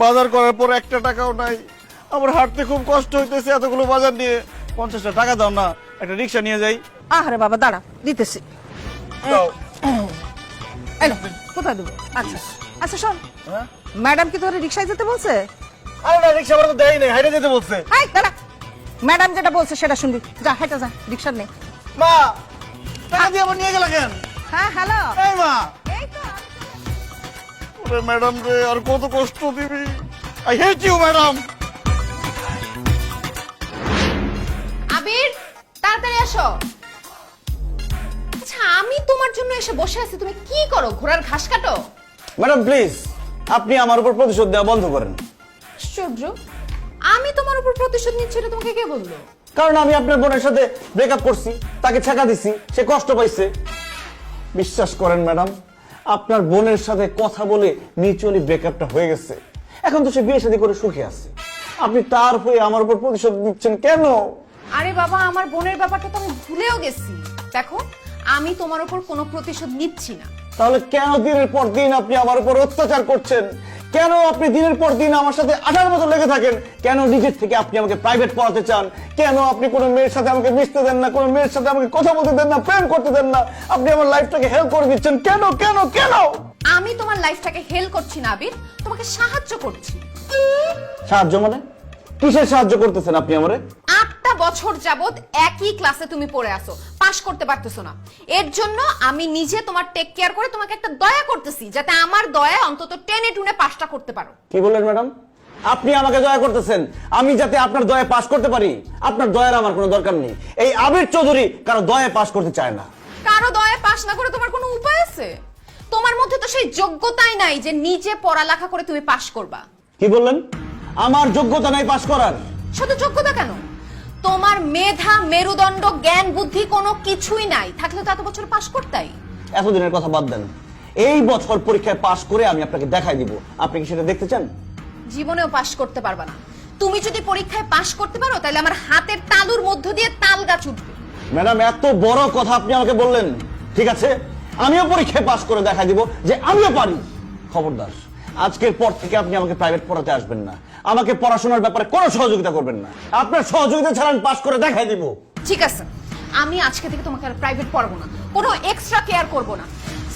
বাজার করার পর একটা টাকাও নাই। আমার হাঁটতে খুব কষ্ট হইতেছে এতগুলো বাজার নিয়ে। 50টা টাকা দাও না, একটা রিক্সা নিয়ে যাই। আরে বাবা দাঁড়া, দিতেছি। দাও। এই নে, কোথায় দেবো? আচ্ছা আচ্ছা শোন, হ্যাঁ? ম্যাডাম কি তোর রিক্সায় যেতে বলছে? আরে না, রিক্সা ভাড়া তো দেয় নাই, হাইটে যেতে বলছে। এই দাঁড়া, ম্যাডাম যেটা বলছে সেটা শুনবি। যা হেঁটে যা, রিক্সা নে। মা, টাকা দিয়ে আবার নিয়ে গেলা কেন? হ্যাঁ হ্যালো, এই মা, এই তো। ওরে ম্যাডাম রে, আর কত কষ্ট দিবি? I hate you madam. Abir, তাড়াতাড়ি আসো। আচ্ছা, আমি তোমার জন্য এসে বসে আছি, তুমি কি করো? ঘোড়ার ঘাস কাটো? ম্যাডাম প্লিজ, আপনি আমার উপর প্রতিশোধ দেওয়া বন্ধ করেন। আশ্চর্য, আমি তোমার উপর প্রতিশোধ নিচ্ছি এটা তোমাকে কে বললো? কারণ আমি আপনার বোনের সাথে ব্রেকআপ করছি, তাকে ছেঁকা দিছি, সে কষ্ট পাইছে। বিশ্বাস করেন ম্যাডাম, আপনার বোনের সাথে কথা বলে মিউচুয়ালি ব্রেকআপটা হয়ে গেছে। এখন তো সে বিয়ে শাদী করে সুখে আছে। আপনি তার হয়ে আমার উপর প্রতিশোধ নিচ্ছেন কেন? আরে বাবা, আমার বোনের ব্যাপারটা তো আমি ভুলেও গেছি। দেখো, আমি তোমার উপর কোনো প্রতিশোধ নিচ্ছি না। তাহলে কেন দিনের পর দিন আপনি আমার উপর অত্যাচার করছেন? কেন আপনি দিনের পর দিন আমার সাথে আঠার মতো লেগে থাকেন? কেন নিজের থেকে আপনি আমাকে প্রাইভেট পড়াতে চান? কেন আপনি কোনো মেয়ের সাথে আমাকে মিশতে দেন না, কোনো মেয়ের সাথে আমাকে কথা বলতে দেন না, প্রেম করতে দেন না? আপনি আমার লাইফটাকে হেল্প করে দিচ্ছেন কেন কেন কেন? আমি তোমার লাইফটাকে হেল্প করছি না আবির, তোমাকে সাহায্য করছি। সাহায্য মানে? কিসের সাহায্য করতেছেন আপনি আমারে? 8টা বছর যাবত একই ক্লাসে তুমি পড়ে আসো, পাশ করতে পারতেছো না। এর জন্য আমি নিজে তোমার টেক কেয়ার করে তোমাকে একটা দয়া করতেছি, যাতে আমার দয়া অন্তত টেনে টুনে পাশটা করতে পারো। কি বললেন ম্যাডাম? আপনি আমাকে দয়া করতেছেন আমি যাতে আপনার দয়া পাস করতে পারি? আপনার দয়ার আমার কোনো দরকার নেই। এই আবির চৌধুরী কারো দয়া পাস করতে চায় না। কারো দয়া পাশ না করে তোমার কোনো উপায় আছে? তোমার মধ্যে তো সেই যোগ্যতাই নাই যে নিজে পড়ালেখা করে তুমি পাশ করবা। কি বললেন? আমার যোগ্যতা নাই পাস করার? শুধু যোগ্যতা কেন, তোমার মেধা, মেরুদণ্ড, জ্ঞান, বুদ্ধি কোনো কিছুই নাই। থাকলে তো এত বছর পাশ করতাই। এতদিনের কথা বাদ দেন, এই বছর পরীক্ষায় পাস করে আমি আপনাকে দেখাই দিব। আপনি কি সেটা দেখতে চান? জীবনেও পাশ করতে পারবা না। তুমি যদি পরীক্ষায় পাশ করতে পারো তাহলে আমার হাতের তালুর মধ্য দিয়ে তাল গাছ উঠবে। ম্যাডাম, এত বড় কথা আপনি আমাকে বললেন। ঠিক আছে, আমিও পরীক্ষায় পাস করে দেখাই দিব যে আমিও পারি। খবরদার, আজকের পর থেকে আপনি আমাকে প্রাইভেট পড়াতে আসবেন না, আমাকে পড়াশোনার ব্যাপারে কোনো সহযোগিতা করবেন না। আপনার সহযোগিতা ছাড়া আমি পাস করে দেখাই দিব। ঠিক আছে, আমি আজকে থেকে তোমাকে আর প্রাইভেট পড়াবো না, কোনো এক্সট্রা কেয়ার করবো না।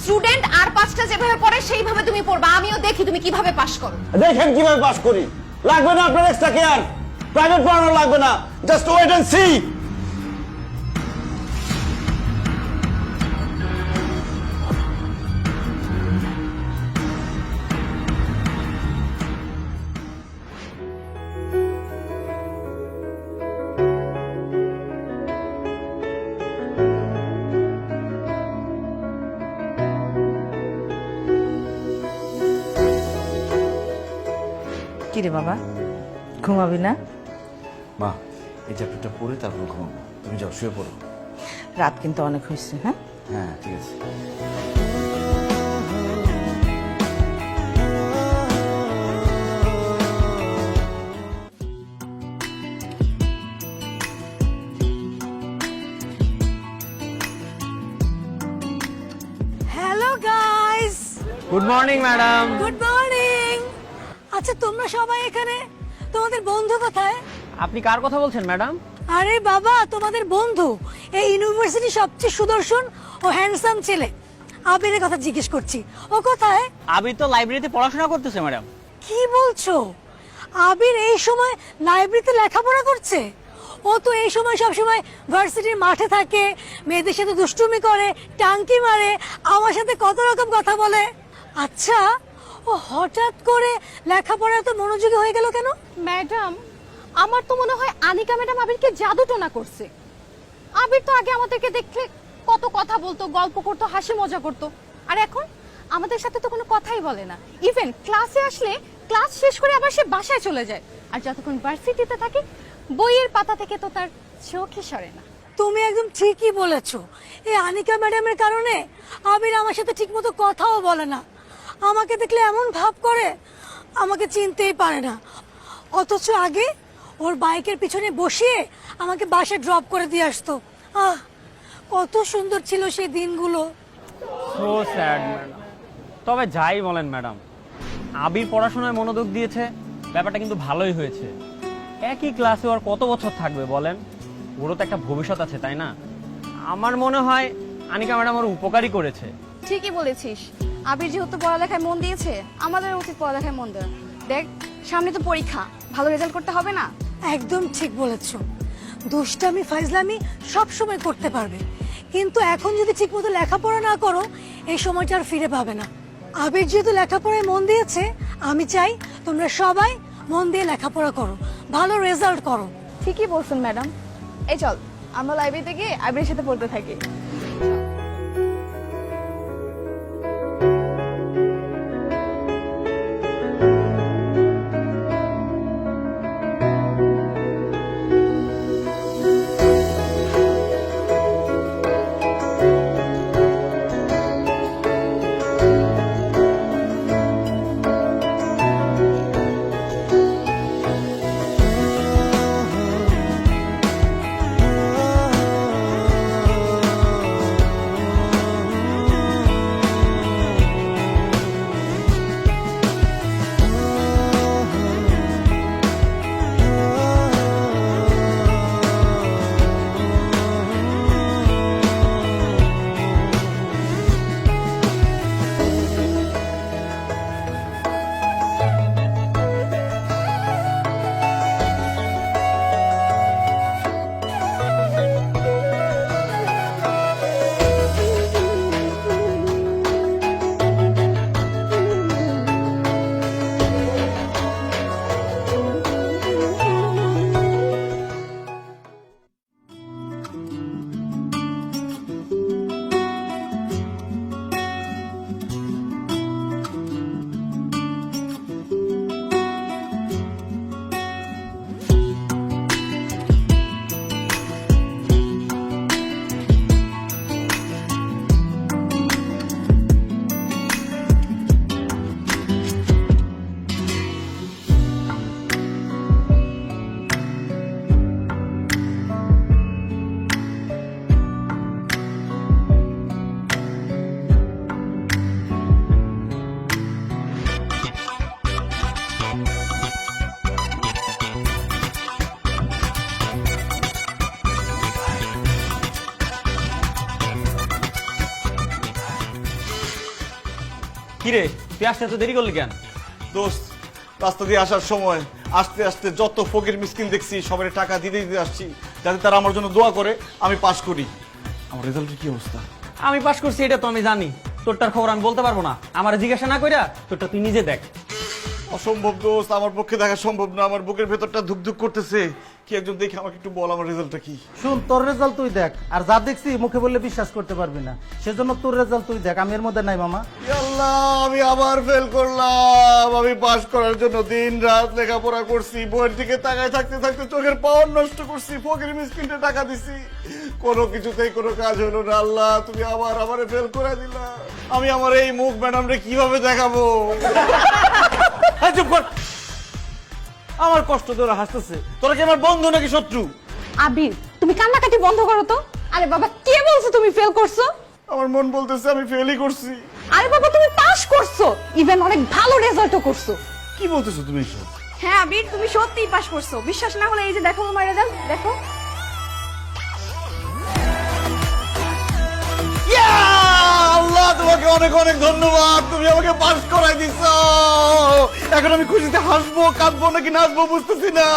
স্টুডেন্ট আর 5টা যেভাবে পড়ে সেইভাবে তুমি পড়বা, আমিও দেখি তুমি কিভাবে পাশ করো। দেখেন কিভাবে পাস করি। লাগবে না আপনার এক্সট্রা কেয়ার, প্রাইভেট পড়ানো লাগবে না, জাস্ট ওয়েট এন্ড সি। কিরে বাবা, ঘুমাবি না? মা, এই চ্যাপ্টারটা পড়ে তারপর ঘুমাবো। তুমি যাও, শুয়ে পড়ো। রাত কিন্তু অনেক হয়েছে। হ্যাঁ হ্যাঁ ঠিক আছে। Hello guys, good morning madam. Good morning. আচ্ছা তোমরা সবাই এখানে, তোমাদের বন্ধু কোথায়? আপনি কার কথা বলছেন ম্যাডাম? আরে বাবা, তোমাদের বন্ধু, এই ইউনিভার্সিটির সবচেয়ে সুদর্শন ও হ্যান্ডসাম ছেলে আবিরের কথা জিজ্ঞেস করছি। ও কোথায়? আবি তো লাইব্রেরিতে পড়াশোনা করতেছে ম্যাডাম। কি বলছো? আবির এই সময় লাইব্রেরিতে লেখাপড়া করছে? ও তো এই সময় সবসময় ভার্সিটির মাঠে থাকে, মেয়েদের সাথে দুষ্টুমি করে, টাঙ্কি মারে, আমার সাথে কত রকম কথা বলে। আচ্ছা, ও হঠাৎ করে লেখাপড়া তো মনোযোগী হয়ে গেল কেন? ম্যাডাম, আমার তো মনে হয় আনিকা ম্যাডাম আবিরকে জাদু টোনা করছে। আবির তো আগে আমাদেরকে দেখলে কত কথা বলতো, গল্প করতো, হাসি মজা করতো, আর এখন আমাদের সাথে তো কোনো কথাই বলে না। ইভেন ক্লাসে আসলে ক্লাস শেষ করে আবার সে বাসায় চলে যায়, আর যতক্ষণ ভার্সিটিতে থাকে বইয়ের পাতা থেকে তো তার চোখে সরে না। তুমি একদম ঠিকই বলেছো। এই আনিকা ম্যাডামের কারণে আবির আমার সাথে ঠিকমতো কথাও বলে না, আমাকে দেখলে এমন ভাব করে, আমাকে চিনতেই পারে না। অথচ আগে ওর বাইকের পিছনে বসিয়ে আমাকে বাসায় ড্রপ করে দিয়ে আসতো। আহ, কত সুন্দর ছিল সেই দিনগুলো। So sad madam. তবে যাই বলেন ম্যাডাম, আবির পড়াশোনায় মনোযোগ দিয়েছে, ব্যাপারটা কিন্তু ভালোই হয়েছে। একই ক্লাসে আর কত বছর থাকবে বলেন? ওরও তো একটা ভবিষ্যৎ আছে, তাই না? আমার মনে হয় আনিকা ম্যাডাম ওর উপকারই করেছে। ঠিকই বলেছিস, আবির যেহেতু পড়ালেখায় মন দিয়েছে, আমাদের উচিত পড়ালেখায় মন দেওয়া। দেখ, সামনে তো পরীক্ষা, ভালো রেজাল্ট করতে হবে না? একদম ঠিক বলেছো। দুষ্টামি ফাইজলামি সব সময় করতে পারবে, কিন্তু এখন যদি ঠিকমতো লেখাপড়া না করো, এই সময়টা আর ফিরে পাবে না। আবির যেহেতু লেখাপড়ায় মন দিয়েছে, আমি চাই তোমরা সবাই মন দিয়ে লেখাপড়া করো, ভালো রেজাল্ট করো। ঠিকই বলছেন ম্যাডাম। এই চল, আমরা লাইব্রেরিতে গিয়ে আবিরের সাথে পড়তে থাকি। কিরে, তুই আসতে এত দেরি করলি কেন? দোস্ত, রাস্তা দিয়ে আসার সময় আস্তে আস্তে যত ফকির মিসকিন দেখছি সবাই টাকা দিতে দিতে আসছি, যাতে তারা আমার জন্য দোয়া করে আমি পাশ করি। আমার রেজাল্টের কি অবস্থা? আমি পাশ করছি এটা তো আমি জানি, তোরটার খবর আমি বলতে পারবো না। আমার জিজ্ঞাসা না কইরা তোরটা তুই নিজে দেখ। অসম্ভব দোস্ত, আমার পক্ষে দেখা সম্ভব না। আমার বুকের ভেতরটা ধুকধুক করতেছে। কি একজন দেখে আমাকে একটু বল আমার রেজাল্টটা কি? শুন, তোর রেজাল্ট তুই দেখ, আর যা দেখছি মুখে বললে বিশ্বাস করতে পারবি না, সেজন্য তোর রেজাল্ট তুই দেখ, আমি এর মধ্যে নাই মামা। আল্লাহ, আমি আবার ফেল করলাম। আমি পাস করার জন্য দিন রাত লেখাপড়া করছি, বইয়ের দিকে তাকায় থাকতে থাকতে চোখের পাওয়ার নষ্ট করছি, ফকির মিসকিনটা টাকা দিছি, কোনো কিছুতেই কোনো কাজ হলো না। আল্লাহ, তুমি আবার আমারে ফেল করে দিলা। আমি আমার এই মুখ ম্যাডাম রে কিভাবে দেখাবো? চুপ কর, আমার কষ্ট তোরা হাসতেছে। তোরা কি আমার বন্ধু নাকি শত্রু? আবির, তুমি কান্নাকাটি বন্ধ করো তো। আরে বাবা, কে বলছো তুমি ফেল করছো? আমার মন বলতেছে আমি ফেলই করছি। আরে বাবা, তুমি পাস করছো, ইভেন অনেক ভালো রেজাল্টও করছো। কি বলতেছো তুমি এসব? হ্যাঁ আবির, তুমি সত্যিই পাশ করছো। বিশ্বাস না হলে এই যে দেখো তোমার রেজাল্ট, দেখো। আল্লাহ, তোমাকে অনেক অনেক ধন্যবাদ, তুমি আমাকে পাস করাই দিছো। এখন আমি খুশিতে হাসবো, কাঁদবো নাকি নাচবো বুঝতেছি না।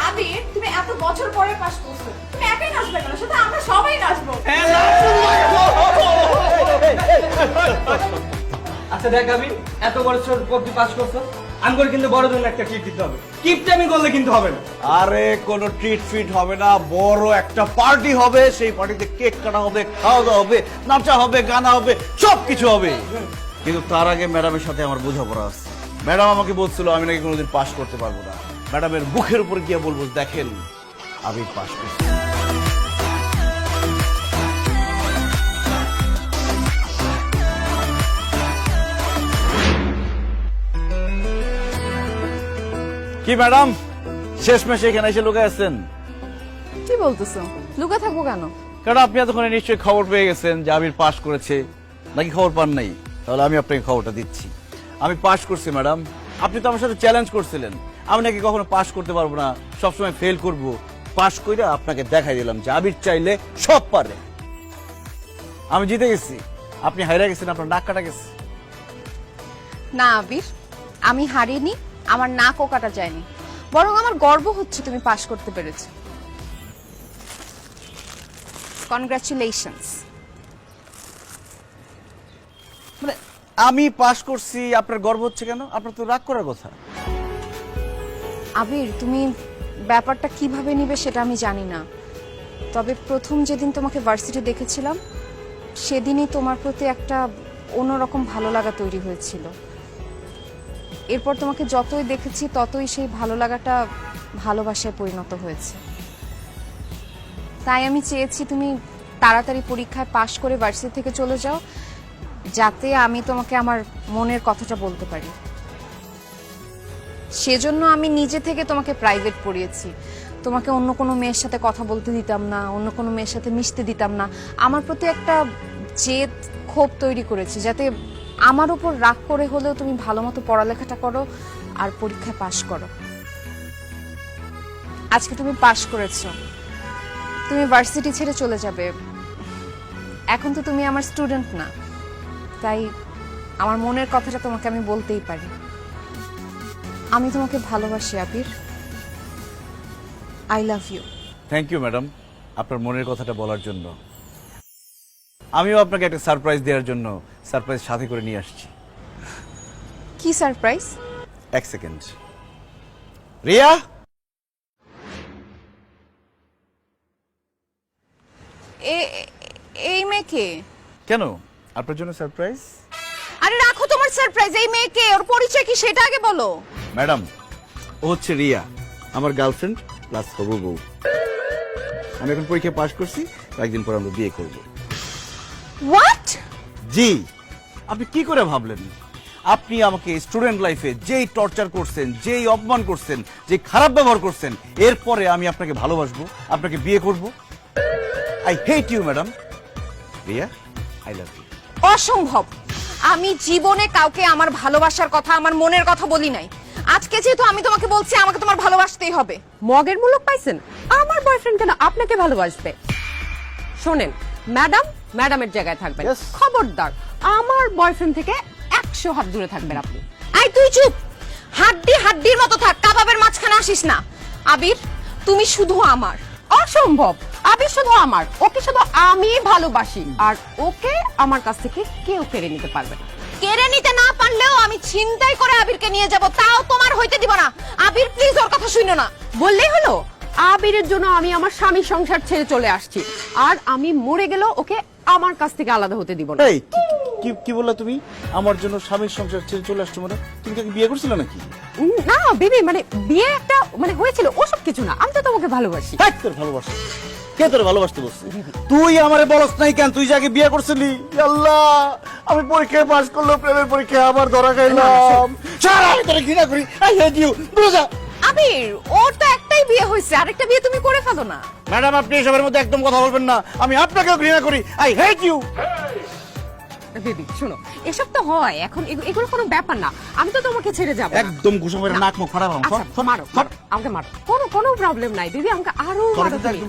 আবির, তুমি এত বছর পরে পাস করছো, তুমি একাই নাচবে কেন? সাথে আমরা সবাই নাচবো। আচ্ছা দেখ আমি এত বড় ছোট তুই পাস করছো, আমি করে কিন্তু বড় জন্য একটা ট্রিট দিতে হবে। কিপটা আমি করলে কিন্তু হবে না। আরে কোনো ট্রিট ফিট হবে না, বড় একটা পার্টি হবে। সেই পার্টিতে কেক কাটা হবে, খাওয়া দাওয়া হবে, নাচা হবে, গানা হবে, সবকিছু হবে। কিন্তু তার আগে ম্যাডামের সাথে আমার বোঝাপড়া আছে। ম্যাডাম আমাকে বলছিল আমি নাকি কোনোদিন পাস করতে পারবো না। ম্যাডামের মুখের উপর গিয়ে বলবো, দেখেন আমি পাস করছি। কি ম্যাডাম, শেষমেশ এখানে এসে লুকে আছেন? কি বলতেছো? লুকা থাকবো কেন? কারণ আপনি এতক্ষণে নিশ্চয়ই খবর পেয়ে গেছেন যে আবির পাস করেছে, নাকি খবর পান নাই? তাহলে আমি আপনাকে খবরটা দিচ্ছি, আমি পাস করছি ম্যাডাম। আপনি তো আমার সাথে চ্যালেঞ্জ করছিলেন আমি নাকি কখনো পাস করতে পারবো না, সবসময় ফেল করব। পাস করে আপনাকে দেখাই দিলাম যে আবির চাইলে সব পারে। আমি জিতে গেছি, আপনি হাইরা গেছেন, আপনার নাক কাটা গেছে। না আবির, আমি হারিনি, আমার নাকও কাটা যায়নি, বরং আমার গর্ব হচ্ছে তুমি পাশ করতে পেরেছো। কনগ্রাচুলেশনস। মানে আমি পাস করছি, আপনার গর্ব হচ্ছে কেন? আপনার তো রাগ করার কথা। আবির, তুমি ব্যাপারটা কিভাবে নিবে সেটা আমি জানি না, তবে প্রথম যেদিন তোমাকে ভার্সিটি দেখেছিলাম সেদিনই তোমার প্রতি একটা অন্যরকম ভালো লাগা তৈরি হয়েছিল। এরপর তোমাকে যতই দেখেছি ততই সেই ভালো লাগাটা ভালোবাসায় পরিণত হয়েছে। তাই আমি চেয়েছি তুমি তাড়াতাড়ি পরীক্ষায় পাশ করে ভার্সিটি থেকে চলে যাও, যাতে আমি তোমাকে আমার মনের কথাটা বলতে পারি। সেজন্য আমি নিজে থেকে তোমাকে প্রাইভেট পড়িয়েছি। তোমাকে অন্য কোনো মেয়ের সাথে কথা বলতে দিতাম না, অন্য কোনো মেয়ের সাথে মিশতে দিতাম না। আমার প্রতি একটা জেদ, ক্ষোভ তৈরি করেছি, যাতে আমার উপর রাগ করে হলেও তুমি ভালো মতো পড়ালেখাটা করো আর পরীক্ষায় পাশ করো। আজকে তুমি পাশ করেছো, তুমি ভার্সিটি ছেড়ে চলে যাবে। এখন তো তুমি আমার স্টুডেন্ট না, তাই আমার মনের কথাটা তোমাকে আমি বলতেই পারি। আমি তোমাকে ভালোবাসি Abir, I love you. Thank you madam, আপনার মনের কথাটা বলার জন্য। আমিও আপনাকে একটা সারপ্রাইজ দেওয়ার জন্য সারপ্রাইজ সাথে করে নিয়ে আসছি। কি সারপ্রাইজ? এক সেকেন্ড। রিয়া, এই মেয়েকে? কেন আপনার জন্য সারপ্রাইজ? আরে রাখো তোমার সারপ্রাইজ, এই মেয়েকে, ওর পরিচয় কি সেটা আগে বলো। ম্যাডাম, ও হচ্ছে রিয়া, আমার গার্লফ্রেন্ড প্লাস হবু বউ। আমি এখন পরীক্ষা পাশ করছি, কয়েকদিন পর আমরা বিয়ে করব। হোয়াট? জি, আপনি কি করে ভাবলেন? আপনি আমাকে স্টুডেন্ট লাইফে যেই টর্চার করছেন, যেই অপমান করছেন, যে খারাপ ব্যবহার করছেন, এরপরে আমি আপনাকে ভালোবাসবো, আপনাকে বিয়ে করব? I hate you madam. Riya, I love you. অসম্ভব, আমি জীবনে কাউকে আমার ভালোবাসার কথা, আমার মনের কথা বলি নাই। আজকে যেহেতু আমি তোমাকে বলছি, আমাকে তোমার ভালোবাসতেই হবে। মগের মূলক পাইছেন? আমার বয়ফ্রেন্ড কেন আপনাকে ভালোবাসবে? শোনেন ম্যাডাম, ম্যাডামের জায়গায় থাকবেন। Yes. খবরদার আমার বয়ফ্রেন্ড থেকে 100 হাত দূরে থাকবেন আপনি। আই তুই চুপ, হাড্ডির মতো থাক, কাবাবের মাঝখানে আসিস না। আবির, তুমি শুধু আমার। অসম্ভব, আবির শুধু আমার, ওকে শুধু আমি ভালোবাসি, আর ওকে আমার কাছ থেকে কেউ কেড়ে নিতে পারবে না। কেড়ে নিতে না পারলেও আমি ছিনতাই করে আবিরকে নিয়ে যাব, তাও তোমার হইতে দিব না। আবির প্লিজ, ওর কথা শুনো না। বললেই হলো, আবিরের জন্য আমি আমার স্বামীর সংসার ছেড়ে চলে আসছি, আর আমি মরে গেলেও ওকে আমার কাছ থেকে আলাদা হতে দিব না। এই কি বললা তুমি? আমার জন্য স্বামীর সংসার ছেড়ে চলে আসছো মানে? তুমি কি বিয়ে করছিলে নাকি? না বেবি, মানে বিয়ে একটা মানে হয়েছিল, ওসব কিছু না। আমি তো তোমাকে ভালোবাসি। হ্যাঁ, তোর ভালোবাসা কে তোর ভালোবাসতে বলছে? তুই আমারে বলস নাই কেন? তুই যাকে বিয়ে করছিলি। আল্লাহ, আমি পরীক্ষায় পাস করলো, প্রেমের পরীক্ষায় আবার ধরা খাইলাম। ছাড়, আমি তোরে ঘৃণা করি। I hate you. দূরে যা। আবির, ওর তো একটাই বিয়ে হয়েছে, আরেকটা বিয়ে তুমি করে ফেলো না। ম্যাডাম, আপনি এসবের মধ্যে একদম কথা বলবেন না। আমি আপনাকেও ঘৃণা করি। I hate you. বেবি শোনো, এসব তো হয় এখন, এগুলো কোনো ব্যাপার না। আমি তো তোমাকে ছেড়ে যাবো না। একদম ঘুষা মেরে নাক মুখ ফাড়াবো। আচ্ছা মারো, আমাকে মারো, কোনো প্রবলেম নাই বেবি, আমাকে আরো মারো তুমি।